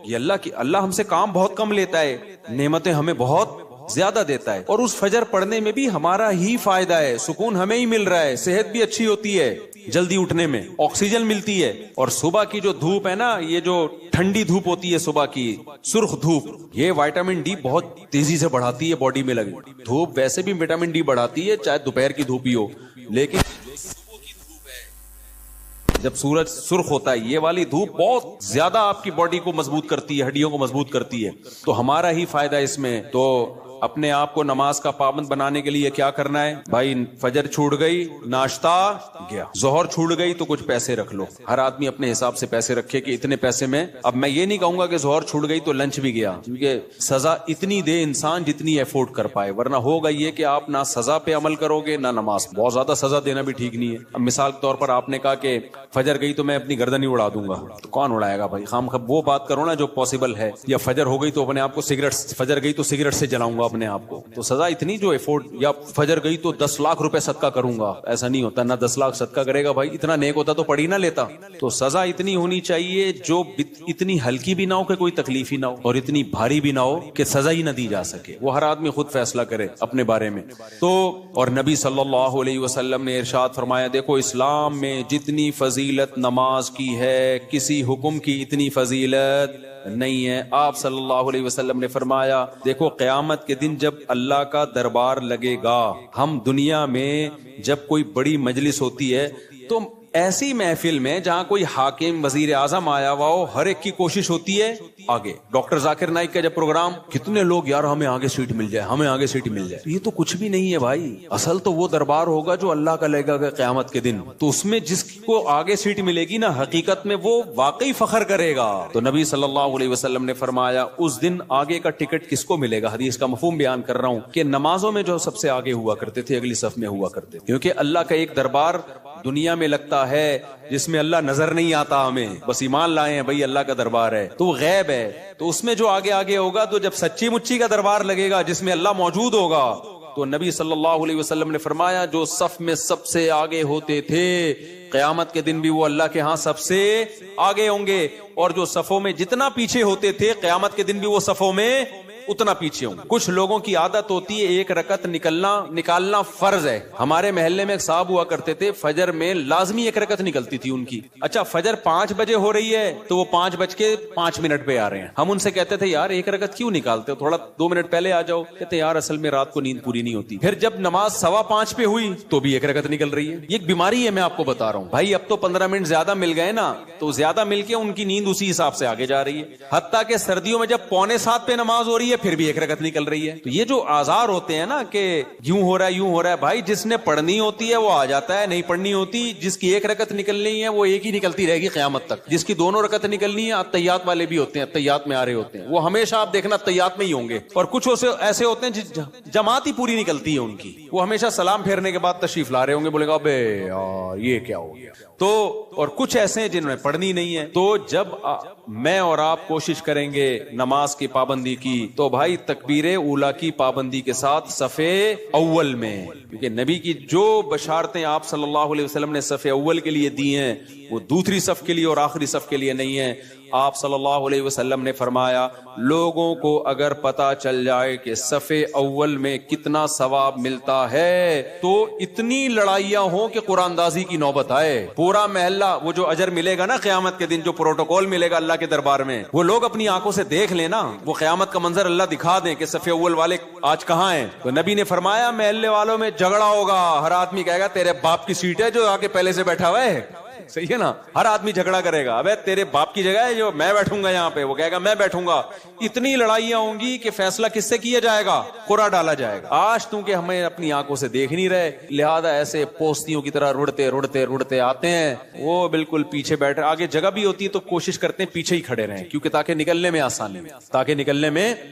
یہ اللہ ہم سے کام بہت کم لیتا ہے, نعمتیں ہمیں بہت زیادہ دیتا ہے, اور اس فجر پڑھنے میں بھی ہمارا ہی فائدہ ہے, سکون ہمیں ہی مل رہا ہے, صحت بھی اچھی ہوتی ہے, جلدی اٹھنے میں آکسیجن ملتی ہے. اور صبح کی جو دھوپ ہے نا, یہ جو ٹھنڈی دھوپ ہوتی ہے صبح کی سرخ دھوپ, یہ وائٹامن ڈی بہت تیزی سے بڑھاتی ہے باڈی میں لگی. دھوپ ویسے بھی وٹامن ڈی بڑھاتی ہے چاہے دوپہر کی دھوپ ہی ہو, لیکن جب سورج سرخ ہوتا ہے یہ والی دھوپ بہت زیادہ آپ کی باڈی کو مضبوط کرتی ہے, ہڈیوں کو مضبوط کرتی ہے. تو ہمارا ہی فائدہ اس میں. تو اپنے آپ کو نماز کا پابند بنانے کے لیے کیا کرنا ہے بھائی, فجر چھوٹ گئی ناشتہ گیا, ظہر چھوٹ گئی تو کچھ پیسے رکھ لو. ہر آدمی اپنے حساب سے پیسے رکھے کہ اتنے پیسے میں. اب میں یہ نہیں کہوں گا کہ ظہر چھوٹ گئی تو لنچ بھی گیا, کیونکہ سزا اتنی دے انسان جتنی ایفورٹ کر پائے, ورنہ ہوگا یہ کہ آپ نہ سزا پہ عمل کرو گے نہ نماز. بہت زیادہ سزا دینا بھی ٹھیک نہیں ہے. اب مثال کے طور پر آپ نے کہا کہ فجر گئی تو میں اپنی گردن ہی اڑا دوں گا, تو کون اڑائے گا بھائی؟ خام خب وہ بات کرو نا جو پاسبل ہے. یا فجر ہو گئی تو اپنے آپ کو سگریٹ, فجر گئی تو سگریٹ سے جلاؤں گا اپنے آپ کو, تو سزا اتنی جو ایفورٹ. یا فجر گئی تو 10 لاکھ روپے صدقہ کروں گا, ایسا نہیں ہوتا, نہ 10 لاکھ صدقہ کرے گا بھائی, اتنا نیک ہوتا تو پڑھ ہی نہ لیتا. تو سزا اتنی ہونی چاہیے جو اتنی ہلکی بھی نہ ہو کہ کوئی تکلیف ہی نہ ہو, اور اتنی بھاری بھی نہ ہو کہ سزا ہی نہ دی جا سکے. وہ ہر آدمی خود فیصلہ کرے اپنے بارے میں. تو اور نبی صلی اللہ علیہ وسلم نے ارشاد فرمایا, دیکھو اسلام میں جتنی فضیلت نماز کی ہے کسی حکم کی اتنی فضیلت نہیں ہے. آپ صلی اللہ علیہ وسلم نے فرمایا, دیکھو قیامت کے دن جب اللہ کا دربار لگے گا, ہم دنیا میں جب کوئی بڑی مجلس ہوتی ہے تو ایسی محفل میں جہاں کوئی حاکم وزیر اعظم آیا ہوا ہو، ہر ایک کی کوشش ہوتی ہے آگے. ڈاکٹر ذاکر نائک کا جب پروگرام، کتنے لوگ یار ہمیں آگے سیٹ مل جائے، ہمیں آگے سیٹ مل جائے. یہ تو کچھ بھی نہیں ہے بھائی. اصل تو وہ دربار ہوگا جو اللہ کا لے گا قیامت کے دن. تو اس میں جس کو آگے سیٹ ملے گی نا، حقیقت میں وہ واقعی فخر کرے گا. تو نبی صلی اللہ علیہ وسلم نے فرمایا اس دن آگے کا ٹکٹ کس کو ملے گا. حدیث کا مفہوم بیان کر رہا ہوں کہ نمازوں میں جو سب سے آگے ہوا کرتے تھے، اگلی صف میں ہوا کرتے تھے. کیونکہ اللہ کا ایک دربار دنیا میں لگتا ہے جس میں اللہ نظر نہیں آتا، ہمیں بس ایمان لائے ہیں بھائی اللہ کا دربار ہے، تو وہ غیب ہے. تو اس میں جو آگے آگے ہوگا، تو جب سچی مچی کا دربار لگے گا جس میں اللہ موجود ہوگا، تو نبی صلی اللہ علیہ وسلم نے فرمایا جو صف میں سب سے آگے ہوتے تھے قیامت کے دن بھی وہ اللہ کے ہاں سب سے آگے ہوں گے، اور جو صفوں میں جتنا پیچھے ہوتے تھے قیامت کے دن بھی وہ صفوں میں اتنا پیچھے ہوں. کچھ لوگوں کی عادت ہوتی ہے ایک رکعت نکالنا فرض ہے. ہمارے محلے میں ایک صاحب ہوا کرتے تھے، فجر میں لازمی ایک رکعت نکلتی تھی ان کی. اچھا فجر 5 بجے ہو رہی ہے تو وہ 5:05 پہ آ رہے ہیں. ہم ان سے کہتے تھے یار ایک رکعت کیوں نکالتے ہو، تھوڑا 2 منٹ پہلے آ جاؤ. کہتے یار اصل میں رات کو نیند پوری نہیں ہوتی. پھر جب نماز 5:15 پہ ہوئی تو بھی ایک رکعت نکل رہی ہے. یہ ایک بیماری ہے، میں آپ کو بتا رہا ہوں بھائی. اب تو 15 منٹ زیادہ مل گئے نا، تو زیادہ مل کے ان کی نیند اسی حساب سے آگے جا رہی ہے. حتیٰ کہ سردیوں میں جب 6:45 پہ نماز ہو رہی ہے پھر بھی ایک رکعت نکل رہی ہے. تو یہ جو آزار ہوتے ہیں نا کہ یوں ہو رہا ہے بھائی، جس نے پڑھنی ہوتی ہے وہ آ جاتا ہے، نہیں پڑھنی ہوتی، جس کی ایک رکعت نکلنی ہے وہ ایک ہی نکلتی رہے گی قیامت تک. جس کی 2 رکعت نکلنی ہے، التحیات والے بھی ہوتے ہیں، التحیات میں آ رہے ہوتے ہیں، وہ ہمیشہ آپ دیکھنا التحیات میں ہی ہوں گے. اور کچھ ایسے ہوتے ہیں جماعت ہی پوری نکلتی ہے ان کی، وہ ہمیشہ سلام پھیرنے کے بعد تشریف لا رہے ہوں گے، بولے گا بے یار یہ کیا ہو گیا. تو اور کچھ ایسے ہیں جنہوں نے پڑھنی نہیں ہے. تو جب میں اور آپ کوشش کریں گے نماز کی پابندی کی، تو بھائی تکبیر اولا کی پابندی کے ساتھ صف اول میں، کیونکہ نبی کی جو بشارتیں آپ صلی اللہ علیہ وسلم نے صف اول کے لیے دی ہیں وہ دوسری صف کے لیے اور آخری صف کے لیے نہیں ہیں. آپ صلی اللہ علیہ وسلم نے فرمایا لوگوں کو اگر پتا چل جائے کہ صف اول میں کتنا ثواب ملتا ہے تو اتنی لڑائیاں ہوں کہ قرآن اندازی کی نوبت آئے. پورا محلہ وہ جو اجر ملے گا نا قیامت کے دن، جو پروٹوکول ملے گا اللہ کے دربار میں، وہ لوگ اپنی آنکھوں سے دیکھ لینا، وہ قیامت کا منظر اللہ دکھا دیں کہ صف اول والے آج کہاں ہیں. تو نبی نے فرمایا محلے والوں میں جھگڑا ہوگا، ہر آدمی کہے گا تیرے باپ کی سیٹ ہے جو آگے پہلے سے بیٹھا ہوا ہے. صحیح ہے نا، ہر آدمی جھگڑا کرے گا، ابے تیرے باپ کی جگہ ہے جو میں بیٹھوں گا یہاں پہ، وہ کہے گا میں بیٹھوں گا. اتنی لڑائیاں ہوں گی کہ فیصلہ کس سے کیا جائے گا، قرعہ ڈالا جائے گا. آج تو کہ ہمیں اپنی آنکھوں سے دیکھ نہیں رہے، لہذا ایسے پوستیوں کی طرح رڑتے آتے ہیں، وہ بالکل پیچھے بیٹھے. آگے جگہ بھی ہوتی ہے تو کوشش کرتے ہیں پیچھے ہی کھڑے رہیں، کیونکہ تاکہ نکلنے میں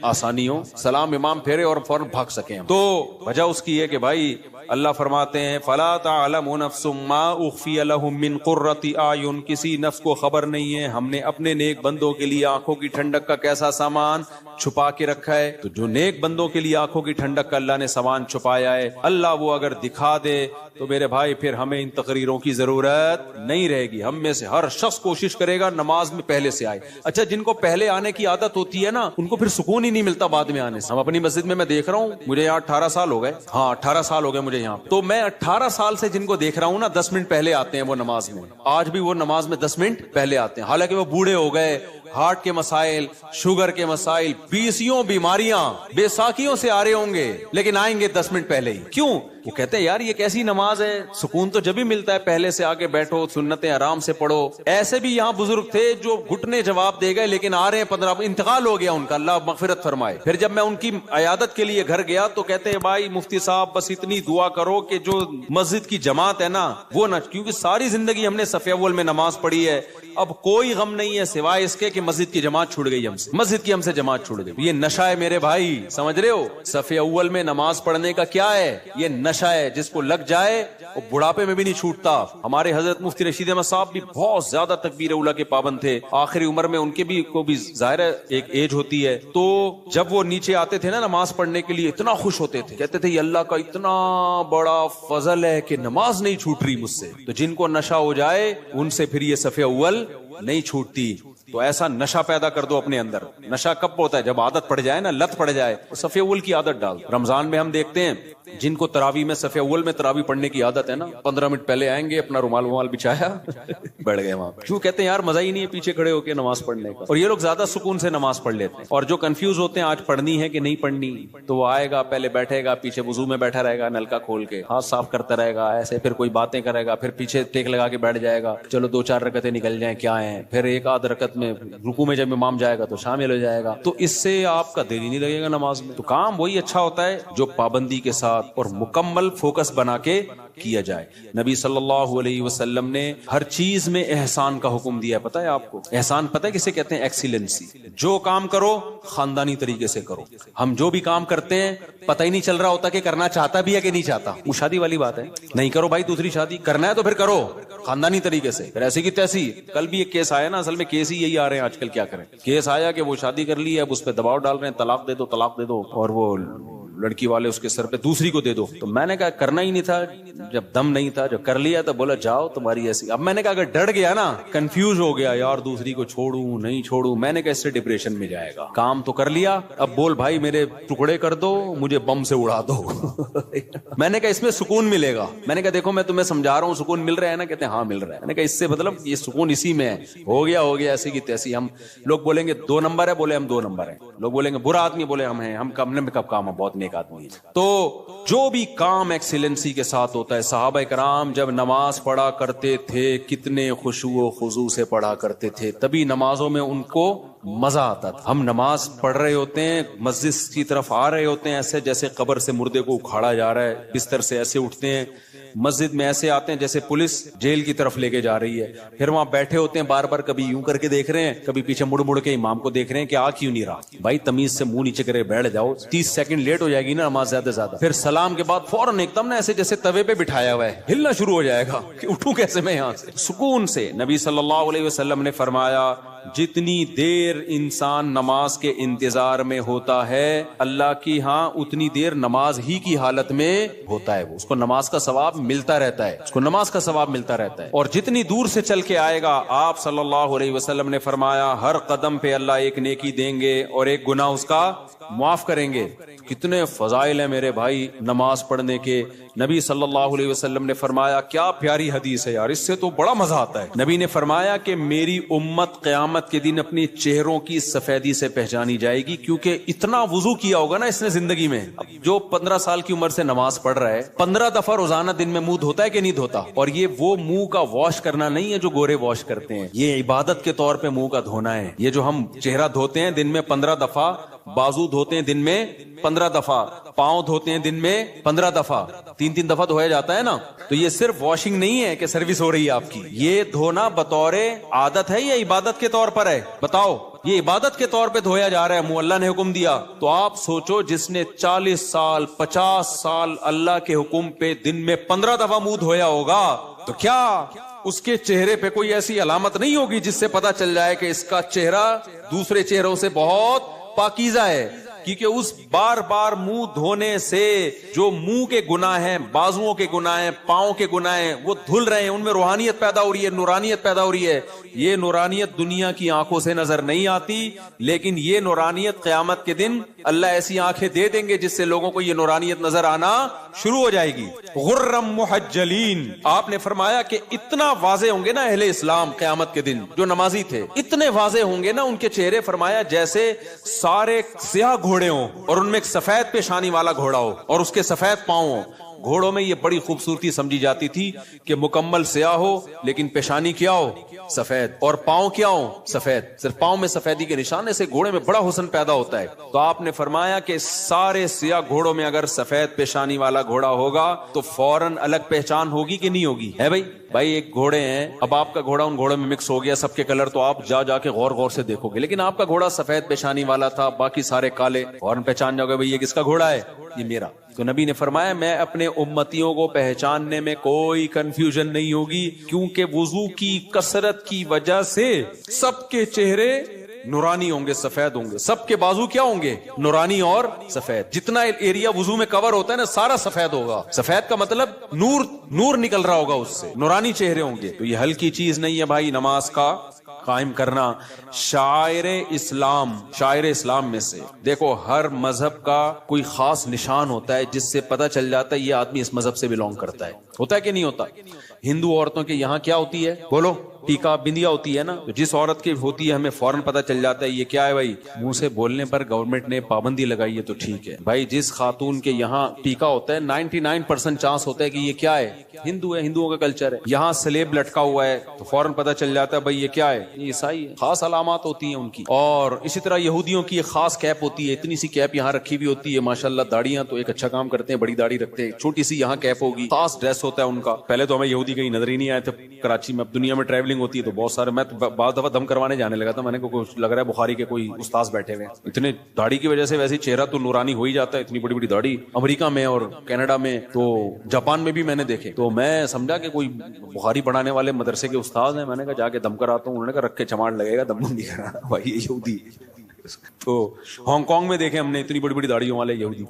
آسانی ہو، سلام امام پھیرے اور فوراً بھاگ سکیں. تو وجہ اس کی ہے کہ بھائی اللہ فرماتے ہیں فلا تعلم نفس ما اخفی لهم من قرۃ اعین، کسی نفس کو خبر نہیں ہے ہم نے اپنے نیک بندوں کے لیے آنکھوں کی ٹھنڈک کا کیسا سامان چھپا کے رکھا ہے. تو جو نیک بندوں کے لیے آنکھوں کی ٹھنڈک کا اللہ نے سامان چھپایا ہے، اللہ وہ اگر دکھا دے تو میرے بھائی پھر ہمیں ان تقریروں کی ضرورت نہیں رہے گی. ہم میں سے ہر شخص کوشش کرے گا نماز میں پہلے سے آئے. اچھا جن کو پہلے آنے کی عادت ہوتی ہے نا، ان کو پھر سکون ہی نہیں ملتا بعد میں آنے سے. ہم اپنی مسجد میں دیکھ رہا ہوں، مجھے یہاں 18 سال ہو گئے، 18 سال ہو گئے مجھے یہاں. تو میں 18 سال سے جن کو دیکھ رہا ہوں نا 10 منٹ پہلے آتے ہیں وہ نماز میں. آج بھی وہ نماز میں 10 منٹ پہلے آتے ہیں، حالانکہ وہ بوڑھے ہو گئے، ہارٹ کے مسائل، شوگر کے مسائل، 20 بیماریاں بے ساکیوں سے آ رہے ہوں گے، لیکن آئیں گے 10 منٹ پہلے ہی. کیوں؟ وہ کہتے ہیں یار یہ کیسی نماز ہے، سکون تو جب ہی ملتا ہے پہلے سے آگے بیٹھو، سنتیں آرام سے پڑھو. ایسے بھی یہاں بزرگ تھے جو گھٹنے جواب دے گئے لیکن آ رہے ہیں 15، انتقال ہو گیا ان کا، اللہ مغفرت فرمائے. پھر جب میں ان کی عیادت کے لیے گھر گیا تو کہتے ہیں بھائی مفتی صاحب بس اتنی دعا کرو کہ جو مسجد کی جماعت ہے نا وہ نہ، کیونکہ ساری زندگی ہم نے صف اول میں نماز پڑھی ہے، اب کوئی غم نہیں ہے سوائے اس کے کہ مسجد کی جماعت چھوٹ گئی، ہم سے جماعت چھوٹ گئی. یہ نشہ ہے میرے بھائی، سمجھ رہے ہو؟ صف اول میں نماز پڑھنے کا کیا ہے؟ یہ نشہ ہے، جس کو لگ جائے وہ بڑھاپے میں بھی نہیں چھوٹتا. ہمارے حضرت مفتی رشید احمد صاحب بھی بہت زیادہ تکبیر اولیٰ کے پابند تھے، آخری عمر میں ان کے بھی کو بھی ظاہر ہے ایک ایج ہوتی ہے. تو جب وہ نیچے آتے تھے نا نماز پڑھنے کے لیے اتنا خوش ہوتے تھے، کہتے تھے یہ اللہ کا اتنا بڑا فضل ہے کہ نماز نہیں چھوٹ رہی مجھ سے. تو جن کو نشہ ہو جائے ان سے پھر یہ صف اول نہیں چھوٹتی. تو ایسا نشہ پیدا کر دو اپنے اندر. نشہ کب ہوتا ہے؟ جب عادت پڑ جائے نا، لت پڑ جائے. صف اول کی عادت ڈال. رمضان میں ہم دیکھتے ہیں جن کو تراوی میں صف اول میں تراوی پڑھنے کی عادت ہے نا، 15 منٹ پہلے آئیں گے، اپنا رومال بچھایا بیٹھ گئے وہاں. کیوں کہتے ہیں یار مزہ ہی نہیں ہے پیچھے کھڑے ہو کے نماز پڑھنے کا. اور یہ لوگ زیادہ سکون سے نماز پڑھ لیتے ہیں. اور جو کنفیوز ہوتے ہیں آج پڑھنی ہے کہ نہیں پڑھنی، تو وہ آئے گا، پہلے بیٹھے گا، پیچھے وضو میں بیٹھا رہے گا، نلکا کھول کے ہاتھ صاف کرتا رہے گا ایسے، پھر کوئی باتیں کرے گا، پھر پیچھے ٹیک لگا کے بیٹھ جائے گا، چلو 2-4 رکعتیں نکل جائیں کیا ہیں، پھر ایک آدھ رکعت میں رکوع میں جب امام جائے گا تو شامل ہو جائے گا. تو اس سے آپ کا دل ہی نہیں لگے گا نماز میں. تو کام وہی اچھا ہوتا ہے جو پابندی کے ساتھ اور مکمل فوکس بنا کے کیا جائے. نبی صلی اللہ علیہ وسلم نے ہر چیز میں احسان کا حکم دیا. پتہ ہے آپ کو احسان پتہ ہے کسے کہتے ہیں؟ ایکسیلنسی. جو کام کرو خاندانی طریقے سے کرو. ہم جو بھی کام کرتے ہیں پتہ ہی نہیں چل رہا ہوتا کہ کرنا چاہتا بھی ہے کہ نہیں چاہتا. وہ شادی والی بات ہے، نہیں کرو بھائی دوسری شادی، کرنا ہے تو پھر کرو خاندانی طریقے سے، پھر ایسی کی تیسی. کل بھی ایک کیس آیا نا، اصل میں کیس ہی یہی آ رہے ہیں آج کل. کیا کریں، کیس آیا کہ وہ شادی کر لی ہے، اب اس پہ دباؤ ڈال رہے ہیں، طلاق دے دو طلاق دے دو، اور وہ لڑکی والے اس کے سر پہ دوسری کو دے دو. تو میں نے کہا کرنا ہی نہیں تھا، جب دم نہیں تھا، جو کر لیا تو بولا جاؤ تمہاری ایسی. اب میں نے کہا اگر ڈر گیا نا، کنفیوز ہو گیا یار دوسری کو چھوڑوں نہیں چھوڑوں، میں نے کہا اس سے ڈپریشن میں جائے گا. کام تو کر لیا، اب بول بھائی میرے ٹکڑے کر دو، مجھے بم سے اڑا دو. میں نے کہا اس میں سکون ملے گا. میں نے کہا دیکھو میں تمہیں سمجھا رہا ہوں سکون مل رہا ہے نا؟ کہتے ہیں ہاں مل رہا ہے. میں نے کہا اس سے مطلب یہ سکون اسی میں ہے. ہو گیا ایسی کی تیسی. ہم لوگ بولیں گے 2 نمبر ہے، بولے ہم 2 نمبر ہیں. لوگ بولیں گے برا آدمی، بولے ہم ہیں، ہم کم نے کب کام ہے، بہت نیک آدمی ہے. تو جو بھی کام ایکسیلنسی کے ساتھ ہوتا ہے. صحابہ کرام جب نماز پڑھا کرتے تھے کتنے خشوع و خضوع سے پڑھا کرتے تھے، تبھی نمازوں میں ان کو مزہ آتا تھا. ہم نماز پڑھ رہے ہوتے ہیں، مسجد کی طرف آ رہے ہوتے ہیں ایسے جیسے قبر سے مردے کو اکھاڑا جا رہا ہے، بستر سے ایسے اٹھتے ہیں، مسجد میں ایسے آتے ہیں جیسے پولیس جیل کی طرف لے کے جا رہی ہے. پھر وہاں بیٹھے ہوتے ہیں بار بار، کبھی یوں کر کے دیکھ رہے ہیں، کبھی پیچھے مڑ مڑ کے امام کو دیکھ رہے ہیں کہ آ کیوں نہیں رہا. بھائی تمیز سے منہ نیچے کرے بیٹھ جاؤ، 30 سیکنڈ لیٹ ہو جائے گی نا نماز زیادہ زیادہ. پھر سلام کے بعد فوراً ایک دم نا ایسے جیسے توے پہ بٹھایا ہوا ہے، ہلنا شروع ہو جائے گا کہ اٹھوں کیسے میں یہاں سے. سکون سے. نبی صلی اللہ علیہ وسلم نے فرمایا جتنی دیر انسان نماز کے انتظار میں ہوتا ہے اللہ کی ہاں اتنی دیر نماز ہی کی حالت میں ہوتا ہے. اس کو نماز کا ثواب ملتا رہتا ہے، اس کو نماز کا ثواب ملتا رہتا ہے. اور جتنی دور سے چل کے آئے گا، آپ صلی اللہ علیہ وسلم نے فرمایا ہر قدم پہ اللہ ایک نیکی دیں گے اور ایک گناہ اس کا معاف کریں گے. کتنے فضائل ہیں میرے بھائی نماز پڑھنے کے. نبی صلی اللہ علیہ وسلم نے فرمایا، کیا پیاری حدیث ہے یار، اس سے تو بڑا مزہ آتا ہے. نبی نے فرمایا کہ میری امت قیامت کے دن اپنی چہروں کی سفیدی سے پہچانی جائے گی، کیونکہ اتنا وضو کیا ہوگا نا اس نے زندگی میں. اب جو 15 سال کی عمر سے نماز پڑھ رہا ہے، 15 دفعہ روزانہ دن میں منہ دھوتا ہے کہ نہیں دھوتا؟ اور یہ وہ منہ کا واش کرنا نہیں ہے جو گورے واش کرتے ہیں، یہ عبادت کے طور پہ منہ کا دھونا ہے. یہ جو ہم چہرہ دھوتے ہیں دن میں 15 دفعہ، بازو دھوتے ہیں دن میں 15 دفعہ، پاؤں دھوتے ہیں دن میں 15 دفعہ، 3 دفعہ دھویا جاتا ہے نا. تو یہ صرف واشنگ نہیں ہے کہ سروس ہو رہی ہے آپ کی، یہ دھونا بطور عادت ہے یا عبادت کے طور پر ہے؟ بتاؤ. یہ عبادت کے طور پہ دھویا جا رہا ہے، منہ اللہ نے حکم دیا. تو آپ سوچو جس نے 40 سال 50 سال اللہ کے حکم پہ دن میں 15 دفعہ منہ دھویا ہوگا، تو کیا اس کے چہرے پہ کوئی ایسی علامت نہیں ہوگی جس سے پتا چل جائے کہ اس کا چہرہ دوسرے چہروں سے بہت پاکیزہ ہے؟ کیونکہ اس بار بار منہ دھونے سے جو منہ کے گناہ ہیں، بازوؤں کے گناہ ہیں، پاؤں کے گناہ ہیں، وہ دھل رہے ہیں، ان میں روحانیت پیدا ہو رہی ہے، نورانیت پیدا ہو رہی ہے. یہ نورانیت دنیا کی آنکھوں سے نظر نہیں آتی، لیکن یہ نورانیت قیامت کے دن اللہ ایسی آنکھیں دے دیں گے جس سے لوگوں کو یہ نورانیت نظر آنا شروع ہو جائے گی. غرم محجلین. آپ نے فرمایا کہ اتنا واضح ہوں گے نا اہل اسلام قیامت کے دن، جو نمازی تھے اتنے واضح ہوں گے نا ان کے چہرے، فرمایا جیسے سارے سیاہ گھوڑے ہوں اور ان میں ایک سفید پیشانی والا گھوڑا ہو اور اس کے سفید پاؤں ہوں. گھوڑوں میں یہ بڑی خوبصورتی سمجھی جاتی تھی کہ مکمل سیاہ ہو لیکن پیشانی کیا ہو؟ سفید، اور پاؤں کیا ہو؟ سفید. صرف پاؤں میں سفیدی کے نشانے سے گھوڑے میں بڑا حسن پیدا ہوتا ہے. تو آپ نے فرمایا کہ سارے سیاہ گھوڑوں میں اگر سفید پیشانی والا گھوڑا ہوگا تو فوراً الگ پہچان ہوگی کہ نہیں ہوگی؟ ہے بھائی ایک گھوڑے ہیں، اب آپ کا گھوڑا ان گھوڑوں میں مکس ہو گیا سب کے کلر، تو آپ جا کے غور سے دیکھو گے، لیکن آپ کا گھوڑا سفید پیشانی والا تھا، باقی سارے کالے، فوراً پہچان جاؤ گے بھائی یہ کس کا گھوڑا ہے؟ یہ میرا. تو نبی نے فرمایا میں اپنے امتیوں کو پہچاننے میں کوئی کنفیوژن نہیں ہوگی، کیونکہ وضو کی کثرت کی وجہ سے سب کے چہرے نورانی ہوں گے، سفید ہوں گے، سب کے بازو کیا ہوں گے؟ نورانی اور سفید. جتنا ایریا وضو میں کور ہوتا ہے نا سارا سفید ہوگا. سفید کا مطلب نور نکل رہا ہوگا اس سے، نورانی چہرے ہوں گے. تو یہ ہلکی چیز نہیں ہے بھائی نماز کا قائم کرنا شاعر اسلام میں سے. دیکھو ہر مذہب کا کوئی خاص نشان ہوتا ہے جس سے پتہ چل جاتا ہے یہ آدمی اس مذہب سے بلونگ کرتا ہے. ہوتا ہے کہ نہیں ہوتا؟ ہندو عورتوں کے یہاں کیا ہوتی ہے؟ بولو. ٹیکا بندیا ہوتی ہے نا. تو جس عورت کی ہوتی ہے ہمیں فوراً پتہ چل جاتا ہے یہ کیا ہے بھائی. منہ سے بولنے پر گورنمنٹ نے پابندی لگائی ہے تو ٹھیک ہے بھائی. جس خاتون کے یہاں ٹیکا ہوتا ہے 99% چانس ہوتا ہے کہ یہ کیا ہے؟ ہندو ہے، ہندوؤں کا کلچر ہے. یہاں سلیب لٹکا ہوا ہے تو فوراً پتہ چل جاتا ہے بھائی یہ کیا ہے؟ یہ عیسائی ہے. خاص علامات ہوتی ہیں ان کی. اور اسی طرح یہودیوں کی ایک خاص کیپ ہوتی ہے. اتنی سی کیپ یہاں رکھی ہوئی ہوتی ہے. ماشاءاللہ داڑیاں تو ایک اچھا کام کرتے ہیں، بڑی داڑھی رکھتے ہیں. چھوٹی سی یہاں کیپ ہوگی. خاص ڈریس ہوتا ہے ان کا. پہلے تو ہمیں یہودی کہیں نظر ہی نہیں آئے تھے کراچی میں. اب دنیا میں ٹریولنگ ہوتی ہے تو بہت سارے. میں بعض دفعہ دم کروانے جانے لگا تھا. میں نے کو لگ رہا ہے بخاری کے کوئی استاذ بیٹھے ہوئے. اتنے داڑھی کی وجہ سے ویسے چہرہ تو نورانی ہو ہی جاتا ہے. اتنی بڑی بڑی داڑھی امریکہ میں اور کینیڈا میں تو جاپان میں بھی میں نے دیکھے. تو میں سمجھا کہ کوئی بخاری پڑھانے والے مدرسے کے استاذ ہیں. میں نے کہا جا کے دم کراتا ہوں. انہوں نے کہا رکھ کے چماڑ لگے گا، دم نہیں کرانا بھائی یہ یہودی. تو ہانگ کانگ میں دیکھے ہم نے اتنی بڑی بڑی داڑھیوں والے یہودی.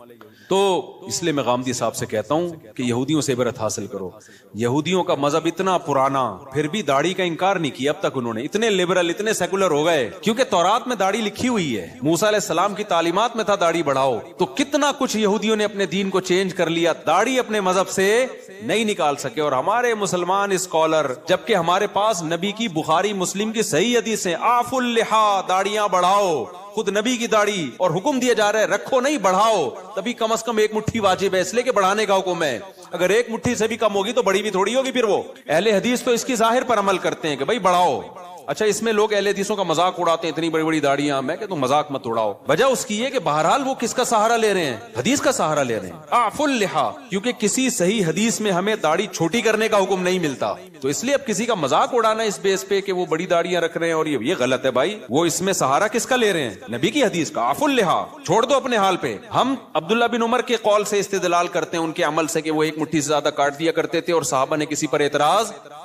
تو اس لیے میں غامدی صاحب سے کہتا ہوں کہ یہودیوں سے عبرت حاصل کرو. یہودیوں کا مذہب اتنا پرانا، پھر بھی داڑھی کا انکار نہیں کیا اب تک انہوں نے. اتنے لبرل، اتنے سیکولر ہو گئے کیونکہ تورات میں داڑھی لکھی ہوئی ہے. موسیٰ علیہ السلام کی تعلیمات میں تھا داڑھی بڑھاؤ. تو کتنا کچھ یہودیوں نے اپنے دین کو چینج کر لیا. داڑھی اپنے مذہب سے نہیں نکال سکے. اور ہمارے مسلمان اسکالر، جبکہ ہمارے پاس نبی کی بخاری مسلم کی صحیح حدیثیں، آف اللحا، داڑیاں بڑھاؤ. خود نبی کی داڑھی اور حکم دیا جا رہا ہے رکھو نہیں بڑھاؤ. تبھی کم از کم ایک مٹھی واجب ہے، اس لیے کہ بڑھانے کا حکم ہے. اگر ایک مٹھی سے بھی کم ہوگی تو بڑی بھی تھوڑی ہوگی. پھر وہ اہل حدیث تو اس کی ظاہر پر عمل کرتے ہیں کہ بھائی بڑھاؤ. اچھا اس میں لوگ اہل حدیثوں کا مذاق اڑاتے ہیں، اتنی بڑی بڑی داڑیاں. میں کہ تم مذاق مت اڑاؤ. وجہ اس کی ہے کہ بہرحال وہ کس کا سہارا لے رہے ہیں؟ حدیث کا سہارا لے رہے ہیں. اعفوا اللحا، کیونکہ کسی صحیح حدیث میں ہمیں داڑھی چھوٹی کرنے کا حکم نہیں ملتا. تو اس لیے اب کسی کا مذاق اڑانا اس بیس پہ کہ وہ بڑی داڑیاں رکھ رہے ہیں اور یہ غلط ہے بھائی. وہ اس میں سہارا کس کا لے رہے ہیں؟ نبی کی حدیث کا. اعفوا اللحا، چھوڑ دو اپنے حال پہ. ہم عبداللہ بن عمر کے قول سے استدلال کرتے ہیں، ان کے عمل سے، کہ وہ ایک مٹھی سے زیادہ کاٹ دیا کرتے تھے اور صحابہ نے کسی پر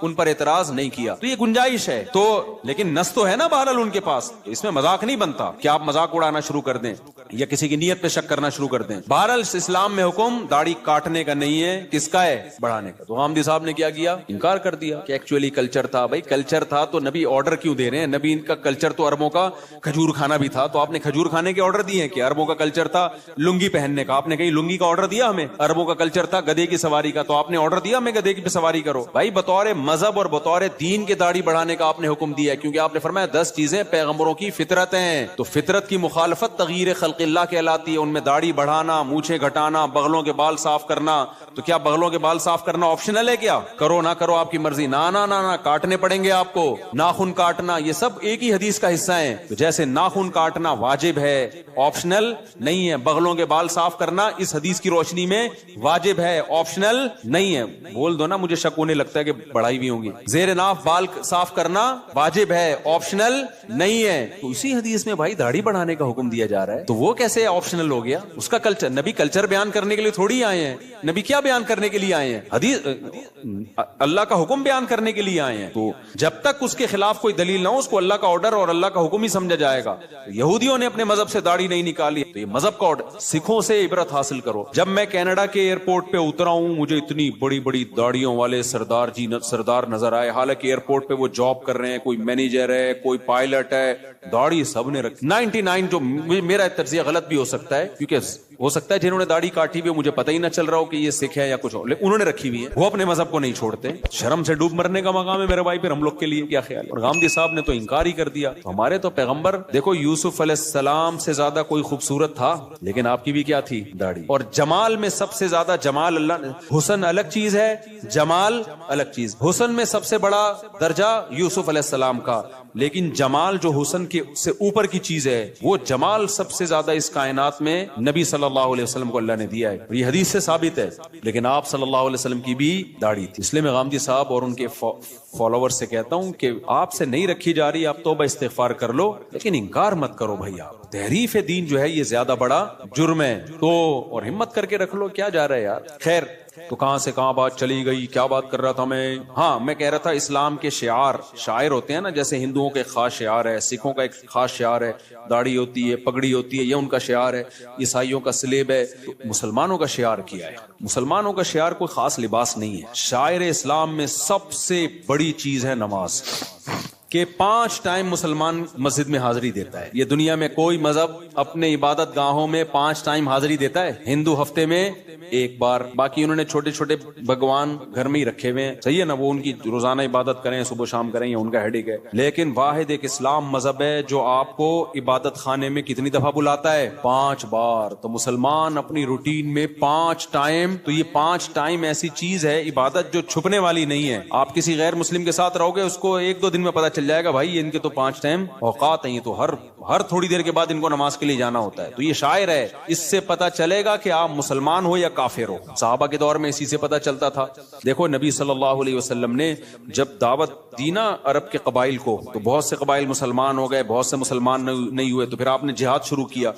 ان پر اعتراض نہیں کیا. تو یہ گنجائش ہے. تو لیکن نس تو ہے نا بہرحال ان کے پاس. تو اس میں مذاق نہیں بنتا کہ آپ مذاق اڑانا شروع کر دیں یا کسی کی نیت پہ شک کرنا شروع کر دیں. بہرحال اسلام میں حکم داڑھی کاٹنے کا نہیں ہے. کس کا ہے؟ بڑھانے کا. تو غامدی صاحب نے کیا کیا؟ انکار کر دیا کہ ایکچولی کلچر تھا. بھائی کلچر تھا تو نبی آرڈر کیوں دے رہے ہیں؟ نبی ان کا کلچر تو عربوں کا کھجور کھانا بھی تھا. تو آپ نے کھجور کھانے کے آرڈر دیے ہیں کہ عربوں کا کلچر تھا لنگی پہننے کا؟ آپ نے کہیں لنگی کا آرڈر دیا ہمیں؟ عربوں کا کلچر تھا گدھے کی سواری کا، تو آپ نے آرڈر دیا ہمیں گدھے کی سواری کرو؟ بھائی بطور مذہب اور بطور دین کے داڑھی بڑھانے کا آپ نے حکم دیا ہے، کیونکہ آپ نے فرمایا 10 چیزیں پیغمبروں کی فطرت ہیں. تو فطرت کی مخالفت تغییر خلق اللہ کہلاتی ہے. ان میں داڑھی بڑھانا، مونچھیں گھٹانا، بغلوں کے بال صاف کرنا. تو کیا بغلوں کے بال صاف کرنا آپشنل ہے کیا؟ کرو نہ کرو آپ کی مرضی. نہ کاٹنے پڑیں گے آپ کو. ناخن کاٹنا یہ سب ایک ہی حدیث کا حصہ ہیں. تو جیسے ناخن کاٹنا واجب ہے، آپشنل نہیں ہے. بغلوں کے بال صاف کرنا اس حدیث کی روشنی میں واجب ہے، آپشنل نہیں ہے. بول دو نا، مجھے شک ہونے لگتا ہے کہ بڑھائی بھی ہوں گی. زیر ناف بال صاف کرنا واجب ہے، آپشنل نہیں ہے. تو اسی حدیث میں بھائی داڑھی بڑھانے کا حکم دیا جا رہا ہے. تو وہ کیسے آپشنل ہو گیا؟ اس کا کلچر. نبی کلچر بیان کرنے کے لیے تھوڑی آئے ہیں. نبی کیا بیان کرنے کے لیے آئے ہیں؟ حدیث، اللہ کا حکم بیان کرنے کے لیے آئے ہیں. تو جب تک اس کے خلاف کوئی دلیل نہ ہو اس کو اللہ کا آرڈر اور اللہ کا حکم ہی سمجھا جائے گا. یہودیوں نے اپنے مذہب سے داڑھی نہیں نکالی تو یہ مذہب کا آرڈر. سکھوں سے عبرت حاصل کرو. جب میں کینیڈا کے ایئرپورٹ پہ اترا ہوں مجھے اتنی بڑی بڑی داڑھیوں والے سردار نظر آئے. حالانکہ ایئرپورٹ پہ وہ جاب کر رہے ہیں، کوئی مینیجر ہے، کوئی پائلٹ ہے. داڑھی سب نے رکھی. 99 جو میرا تجزیہ غلط بھی ہو سکتا ہے، کیونکہ ہو سکتا ہے جنہوں نے داڑھی کاٹی ہوئی مجھے پتہ ہی نہ چل رہا ہو کہ یہ سکھ ہے یا کچھ اور، انہوں نے رکھی ہوئی ہے. وہ اپنے مذہب کو نہیں چھوڑتے. شرم سے ڈوب مرنے کا مقام ہے میرے بھائی. پھر ہم لوگ کے لیے کیا خیال ہے؟ اور غامدی صاحب نے تو انکار ہی کر دیا. تو ہمارے تو پیغمبر دیکھو یوسف علیہ السلام سے زیادہ کوئی خوبصورت تھا، لیکن آپ کی بھی کیا تھی؟ داڑھی. اور جمال میں سب سے زیادہ جمال اللہ نے، حسن الگ چیز ہے، جمال الگ چیز. حسن میں سب سے بڑا درجہ یوسف علیہ السلام کا، لیکن جمال جو حسن کے سے اوپر کی چیز ہے، وہ جمال سب سے زیادہ اس کائنات میں نبی صلی اللہ علیہ وسلم کو اللہ نے دیا ہے. یہ حدیث سے ثابت ہے. لیکن آپ صلی اللہ علیہ وسلم کی بھی داڑھی تھی. اس لیے میں غامدی صاحب اور ان کے فالوور سے کہتا ہوں کہ آپ سے نہیں رکھی جا رہی، آپ توبہ استغفار کر لو، لیکن انکار مت کرو بھائی. آپ تحریف دین جو ہے یہ زیادہ بڑا جرم ہے. تو اور ہمت کر کے رکھ لو. کیا جا رہا ہے یار؟ خیر، تو کہاں سے کہاں بات چلی گئی. کیا بات کر رہا تھا میں؟ ہاں، میں کہہ رہا تھا اسلام کے شعائر ہوتے ہیں نا، جیسے ہندوؤں کا ایک خاص شعار ہے، سکھوں کا ایک خاص شعار ہے، داڑھی ہوتی ہے، پگڑی ہوتی ہے، یہ ان کا شعار ہے. عیسائیوں کا سلیب ہے. تو مسلمانوں کا شعار کیا ہے؟ مسلمانوں کا شعار کوئی خاص لباس نہیں ہے. شاعر اسلام میں سب سے بڑی چیز ہے نماز. کہ 5 ٹائم مسلمان مسجد میں حاضری دیتا ہے. یہ دنیا میں کوئی مذہب اپنے عبادت گاہوں میں 5 ٹائم حاضری دیتا ہے؟ ہندو ہفتے میں 1 بار، باقی انہوں نے چھوٹے چھوٹے بھگوان گھر میں ہی رکھے ہوئے ہیں، صحیح ہے نا، وہ ان کی روزانہ عبادت کریں، صبح شام کریں، یہ ان کا ہیڈک ہے. لیکن واحد ایک اسلام مذہب ہے جو آپ کو عبادت خانے میں کتنی دفعہ بلاتا ہے؟ 5 بار. تو مسلمان اپنی روٹین میں 5 ٹائم، تو یہ 5 ٹائم ایسی چیز ہے عبادت جو چھپنے والی نہیں ہے. آپ کسی غیر مسلم کے ساتھ رہو گے، اس کو 1-2 دن میں پتا چل جائے گا بھائی ان کے تو 5 ٹائم اوقات ہیں، یہ تو ہر تھوڑی دیر کے بعد ان کو نماز کے لیے جانا ہوتا ہے. تو یہ شاعر ہے، اس سے پتا چلے گا کہ آپ مسلمان ہو یا کافر ہو. صحابہ کے دور میں اسی سے پتا چلتا تھا. دیکھو نبی صلی اللہ علیہ وسلم نے جب دعوت دی نا عرب کے قبائل کو، تو بہت سے قبائل مسلمان ہو گئے، بہت سے مسلمان نہیں ہوئے. تو پھر آپ نے جہاد شروع کیا.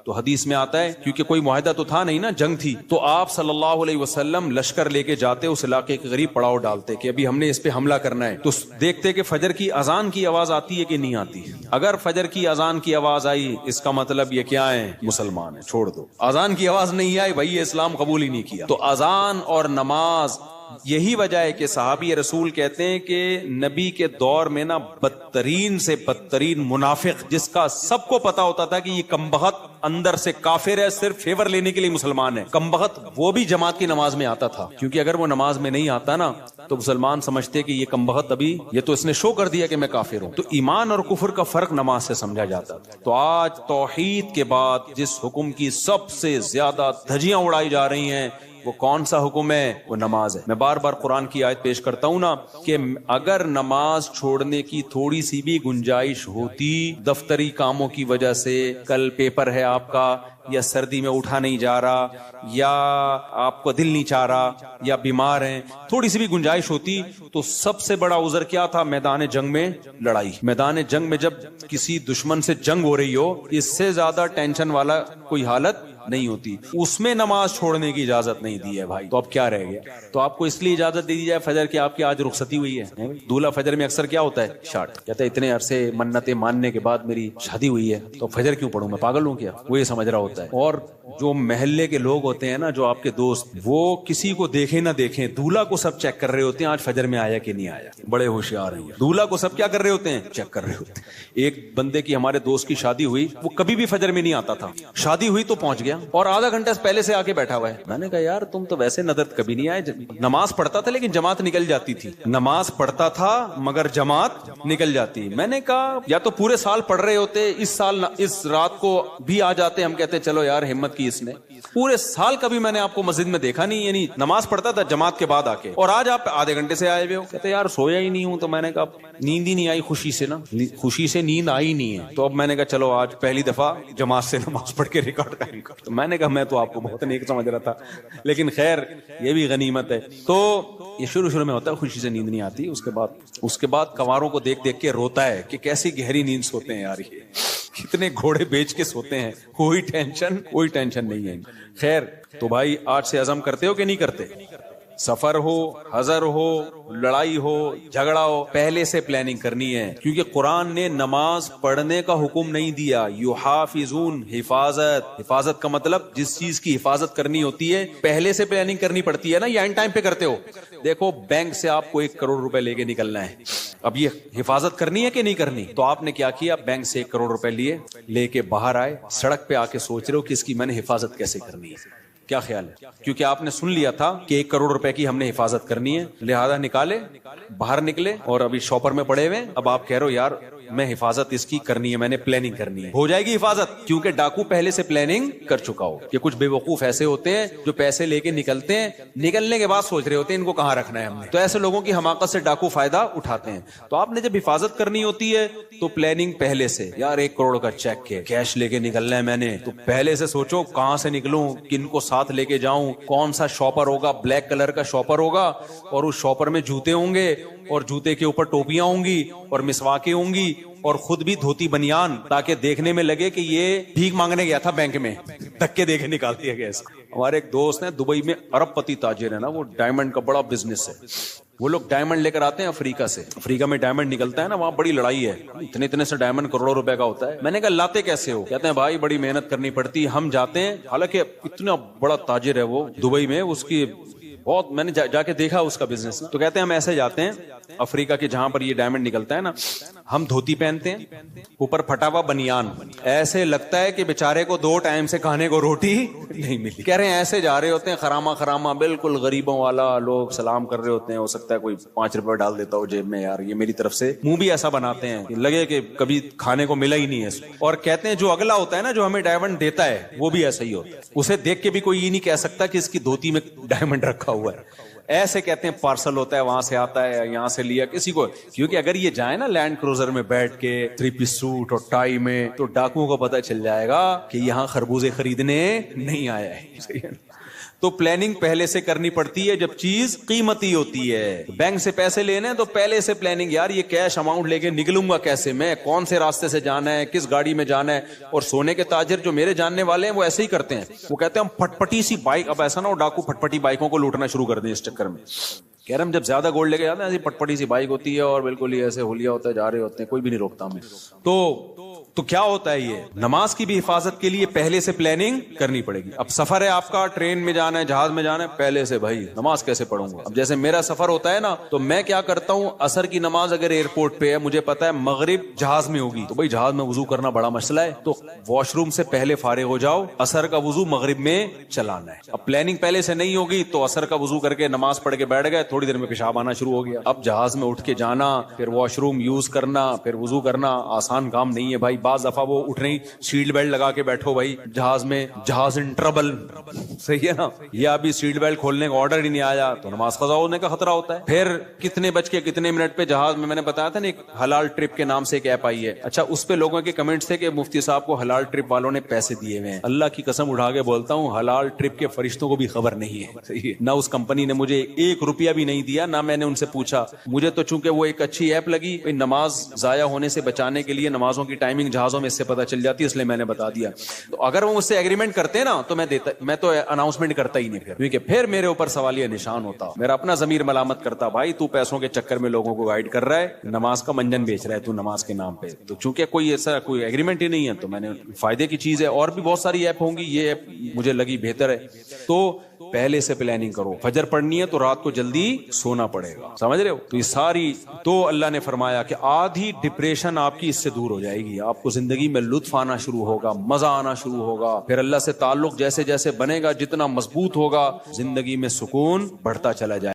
تو حدیث میں آتا ہے کیونکہ کوئی معاہدہ تو تھا نہیں نا، جنگ تھی، تو آپ صلی اللہ علیہ وسلم لشکر لے کے جاتے، اس علاقے کے قریب پڑاؤ ڈالتے کہ ابھی ہم نے اس پہ حملہ کرنا ہے. تو دیکھتے کہ فجر کی اذان کی آواز آتی ہے کہ نہیں آتی. اگر فجر کی اذان کی آواز آئی، اس کا مطلب یہ کیا ہے؟ مسلمان ہے، چھوڑ دو. اذان کی آواز نہیں آئی، بھائی یہ اسلام قبول ہی نہیں کیا. تو اذان اور نماز، یہی وجہ ہے کہ صحابی رسول کہتے ہیں کہ نبی کے دور میں نا بدترین سے بدترین منافق، جس کا سب کو پتا ہوتا تھا کہ یہ کمبخت اندر سے کافر ہے، صرف فیور لینے کے لیے مسلمان ہے، کمبخت، وہ بھی جماعت کی نماز میں آتا تھا. کیونکہ اگر وہ نماز میں نہیں آتا نا تو مسلمان سمجھتے کہ یہ کمبخت ابھی، یہ تو اس نے شو کر دیا کہ میں کافر ہوں. تو ایمان اور کفر کا فرق نماز سے سمجھا جاتا تھا. تو آج توحید کے بعد جس حکم کی سب سے زیادہ دھجیاں اڑائی جا رہی ہیں، وہ کون سا حکم ہے؟ وہ نماز ہے. میں بار بار قرآن کی آیت پیش کرتا ہوں نا کہ اگر نماز چھوڑنے کی تھوڑی سی بھی گنجائش ہوتی، دفتری کاموں کی وجہ سے، کل پیپر ہے آپ کا، یا سردی میں اٹھا نہیں جا رہا، یا آپ کو دل نہیں چاہ رہا، یا بیمار ہیں، تھوڑی سی بھی گنجائش ہوتی، تو سب سے بڑا عذر کیا تھا؟ میدان جنگ میں لڑائی. میدان جنگ میں جب کسی دشمن سے جنگ ہو رہی ہو، اس سے زیادہ ٹینشن والا کوئی حالت نہیں ہوتی. اس میں نماز چھوڑنے کی اجازت نہیں دی ہے بھائی. تو اب کیا رہ گیا؟ تو آپ کو اس لیے اجازت دے دی جائے فجر کی آپ کی آج رخصتی ہوئی ہے. دولہا فجر میں اکثر کیا ہوتا ہے؟ شارٹ کہتا ہے اتنے عرصے منتیں ماننے کے بعد میری شادی ہوئی ہے، تو فجر کیوں پڑھوں، میں پاگل ہوں کیا؟ وہ یہ سمجھ رہا ہوتا ہے. اور جو محلے کے لوگ ہوتے ہیں نا، جو آپ کے دوست، وہ کسی کو دیکھیں نہ دیکھیں، دولہا کو سب چیک کر رہے ہوتے ہیں آج فجر میں آیا کہ نہیں آیا. بڑے ہوشیار ہیں. دولہا کو سب کیا کر رہے ہوتے ہیں؟ چیک کر رہے ہوتے ہیں. ایک بندے کی، ہمارے دوست کی شادی ہوئی، وہ کبھی بھی فجر میں نہیں آتا تھا، شادی ہوئی تو پہنچ گیا اور آدھا گھنٹہ پہلے سے آ کے بیٹھا ہوا ہے. میں نے کہا یار تم تو ویسے نظر کبھی نہیں آئے. نماز پڑھتا تھا لیکن جماعت نکل جاتی تھی. نماز پڑھتا تھا مگر جماعت نکل جاتی. میں نے کہا یا تو پورے سال پڑھ رہے ہوتے، اس سال اس رات کو بھی آ جاتے. ہم کہتے چلو یار ہمت کی اس نے. پورے سال کبھی میں نے آپ کو مسجد میں دیکھا نہیں، یعنی نماز پڑھتا تھا جماعت کے بعد آ کے، اور آج آپ آدھے گھنٹے سے آئے ہوئے ہو. کہتے یار سویا ہی نہیں ہوں. تو میں نے کہا نیند ہی نہیں آئی، خوشی سے نا، خوشی سے نیند آئی نہیں ہے. تو اب میں نے کہا چلو آج پہلی دفعہ جماعت سے نماز پڑھ کے ریکارڈ کریں. تو میں نے کہا میں تو آپ کو بہت نیک سمجھ رہا تھا، لیکن خیر یہ بھی غنیمت ہے. تو یہ شروع میں ہوتا ہے، خوشی سے نیند نہیں آتی. اس کے بعد کنواروں کو دیکھ دیکھ کے روتا ہے کہ کیسی گہری نیند سوتے ہیں یار، یہ کتنے گھوڑے بیچ کے سوتے ہیں، کوئی ٹینشن نہیں ہے. خیر تو بھائی آج سے عزم کرتے ہو کہ نہیں کرتے؟ سفر ہو، حضر ہو، لڑائی ہو، جھگڑا ہو، پہلے سے پلاننگ کرنی ہے. کیونکہ قرآن نے نماز پڑھنے کا حکم نہیں دیا. یحافظون، حفاظت کا مطلب جس چیز کی حفاظت کرنی ہوتی ہے پہلے سے پلاننگ کرنی پڑتی ہے نا، یا اینڈ ٹائم پہ کرتے ہو. دیکھو بینک سے آپ کو 1 کروڑ روپے لے کے نکلنا ہے، اب یہ حفاظت کرنی ہے کہ نہیں کرنی؟ تو آپ نے کیا کیا؟ بینک سے 1 کروڑ روپے لے کے باہر آئے، سڑک پہ آ کے سوچ رہے ہو کہ اس کی میں نے حفاظت کیسے کرنی ہے. کیا خیال ہے؟ کیونکہ آپ نے سن لیا تھا کہ 1 کروڑ روپے کی ہم نے حفاظت کرنی ہے، لہذا نکالے، باہر نکلے، اور ابھی شاپر میں پڑے ہوئے. اب آپ کہہ رہے ہو یار میں حفاظت اس کی کرنی ہے، میں نے پلاننگ کرنی ہے. ہو جائے گی حفاظت، کیونکہ ڈاکو پہلے سے پلاننگ کر چکا ہو. کہ کچھ بے وقوف ایسے ہوتے ہیں جو پیسے لے کے نکلتے ہیں، نکلنے کے بعد سوچ رہے ہوتے ہیں ان کو کہاں رکھنا ہے ہم نے. تو ایسے لوگوں کی حماقت سے ڈاکو فائدہ اٹھاتے ہیں. تو آپ نے جب حفاظت کرنی ہوتی ہے تو پلاننگ پہلے سے. یار 1 کروڑ کا چیک ہے، کیش لے کے نکلنا ہے میں نے، تو پہلے سے سوچو کہاں سے نکلوں، کن کو ساتھ لے کے جاؤں، کون سا شاپر ہوگا، بلیک کلر کا شاپر ہوگا، اور اس شاپر میں جوتے ہوں گے، اور جوتے کے اوپر ٹوپیاں ہوں گی، اور مسواکیں ہوں گی، اور خود بھی دھوتی بنیان، تاکہ دیکھنے میں لگے کہ یہ بھیک مانگنے گیا تھا بینک میں، دھکے دے کے نکال دیا گیا. ہمارے ایک دوست ہیں دبئی میں، ارب پتی تاجر ہے نا، وہ ڈائمنڈ کا بڑا بزنس ہے. وہ لوگ ڈائمنڈ لے کر آتے ہیں افریقہ سے. افریقہ میں ڈائمنڈ نکلتا ہے نا، وہاں بڑی لڑائی ہے، اتنے سے ڈائمنڈ کروڑوں روپے کا ہوتا ہے. میں نے کہا لاتے کیسے ہو؟ کہتے ہیں بھائی بڑی محنت کرنی پڑتی. ہم جاتے ہیں، حالانکہ اتنا بڑا تاجر ہے وہ دبئی میں، اس کی بہت، میں نے جا کے دیکھا اس کا بزنس. تو کہتے ہیں ہم ایسے جاتے ہیں افریقہ کے جہاں پر یہ ڈائمنڈ نکلتا ہے نا، ہم دھوتی پہنتے ہیں, اوپر پھٹا ہوا بنیان, ایسے لگتا ہے کہ بیچارے کو 2 ٹائم سے کھانے کو روٹی نہیں ملی. کہہ رہے ہیں ایسے جا رہے ہوتے ہیں خراما خراما, بالکل غریبوں والا, لوگ سلام کر رہے ہوتے ہیں, ہو سکتا ہے کوئی 5 روپے ڈال دیتا ہو جیب میں, یار یہ میری طرف سے. منہ بھی ایسا بناتے ہیں کہ لگے کہ کبھی کھانے کو ملا ہی نہیں ہے. اور کہتے ہیں جو اگلا ہوتا ہے نا, جو ہمیں ڈائمنڈ دیتا ہے, وہ بھی ایسا ہی ہوتا ہے. اسے دیکھ کے بھی کوئی یہ نہیں کہہ سکتا کہ اس کی دھوتی میں ڈائمنڈ رکھا ہوا ہے. ایسے کہتے ہیں پارسل ہوتا ہے, وہاں سے آتا ہے, یہاں سے لیا کسی کو. کیونکہ اگر یہ جائیں نا لینڈ کروزر میں بیٹھ کے 3 پیس سوٹ اور ٹائی میں, تو ڈاکوؤں کو پتہ چل جائے گا کہ یہاں خربوزے خریدنے نہیں آیا ہے. تو پلاننگ پہلے سے کرنی پڑتی ہے جب چیز قیمتی ہوتی ہے. بینک سے پیسے لینے تو پہلے سے پلاننگ, یار یہ کیش اماؤنٹ لے کے نکلوں گا کیسے میں, کون سے راستے سے جانا ہے, کس گاڑی میں جانا ہے. اور سونے کے تاجر جو میرے جاننے والے ہیں وہ ایسے ہی کرتے ہیں, وہ کہتے ہیں ہم پھٹپٹی سی بائک, اب ایسا نہ ہو ڈاکو پھٹپٹی بائکوں کو لوٹنا شروع کر دیں اس چکر میں. کہہ رہے ہم جب زیادہ گولڈ لے کے جاتے ہیں ایسی پٹپٹی سی بائک ہوتی ہے اور بالکل ہی ایسے ہولیا ہوتا ہے, جا رہے ہوتے ہیں, کوئی بھی نہیں روکتا ہمیں. تو کیا ہوتا ہے, یہ نماز کی بھی حفاظت کے لیے پہلے سے پلاننگ کرنی پڑے گی. اب سفر ہے آپ کا, ٹرین میں جانا ہے, جہاز میں جانا ہے, پہلے سے بھائی نماز کیسے پڑھوں گا. اب جیسے میرا سفر ہوتا ہے نا, تو میں کیا کرتا ہوں, عصر کی نماز اگر ایئرپورٹ پہ ہے, مجھے پتا ہے مغرب جہاز میں ہوگی, تو بھائی جہاز میں وضو کرنا بڑا مسئلہ ہے, تو واش روم سے پہلے فارغ ہو جاؤ, عصر کا وضو مغرب میں چلانا ہے. اب پلاننگ پہلے سے نہیں ہوگی تو عصر کا وضو کر کے نماز پڑھ کے بیٹھ گئے, تھوڑی دیر میں پیشاب آنا شروع ہو گیا. اب جہاز میں اٹھ کے جانا, پھر واش روم یوز کرنا, پھر وضو کرنا, آسان کام نہیں ہے بھائی. بعض دفعہ وہ اٹھ نہیں, سیٹ بیلٹ لگا کے بیٹھو بھائی جہاز میں, جہاز ان ٹربل, صحیح ہے نا, یا ابھی سیٹ بیلٹ کھولنے کا آرڈر ہی نہیں آیا تو نماز قضا ہونے کا خطرہ ہوتا ہے. پھر کتنے بج کے کتنے منٹ پہ جہاز میں نے بتایا تھا نا, ایک حلال ٹرپ کے نام سے ایک ایپ آئی ہے, اچھا اس پہ لوگوں کے کمنٹس تھے کہ مفتی صاحب کو حلال ٹرپ والوں نے پیسے دیے ہوئے ہیں. اللہ کی قسم اٹھا کے بولتا ہوں, حلال ٹرپ کے فرشتوں کو بھی خبر نہیں ہے, صحیح ہے, نہ اس کمپنی نے مجھے 1 روپیہ بھی نہیں دیا, نہ میں نے ان سے پوچھا. مجھے تو چونکہ وہ ایک اچھی ایپ لگی, نماز ضائع ہونے سے بچانے کے لیے نمازوں کی ٹائمنگ جہازوں میں اس سے پتہ چل جاتی ہے, اس لیے میں نے بتا دیا. تو اگر وہ مجھ سے ایگریمنٹ کرتے نا تو میں تو اناؤنسمنٹ کرتا ہی نہیں, کیونکہ پھر میرے اوپر سوالیہ نشان ہوتا, میرا اپنا ضمیر ملامت کرتا, بھائی تو پیسوں کے چکر میں لوگوں کو گائیڈ کر رہا ہے, نماز کا منجن بیچ رہا ہے تو نماز کے نام پہ. تو چونکہ کوئی ایسا کوئی ایگریمنٹ ہی نہیں ہے, تو میں نے فائدے کی چیز ہے, اور بھی بہت ساری ایپ ہوں گی, یہ ایپ مجھے لگی بہتر ہے. تو پہلے سے پلاننگ کرو, فجر پڑھنی ہے تو رات کو جلدی سونا پڑے گا, سمجھ رہے ہو. تو یہ ساری, تو اللہ نے فرمایا کہ آدھی ڈپریشن آپ کی اس سے دور ہو جائے گی, آپ کو زندگی میں لطف آنا شروع ہوگا, مزہ آنا شروع ہوگا, پھر اللہ سے تعلق جیسے جیسے بنے گا, جتنا مضبوط ہوگا, زندگی میں سکون بڑھتا چلا جائے.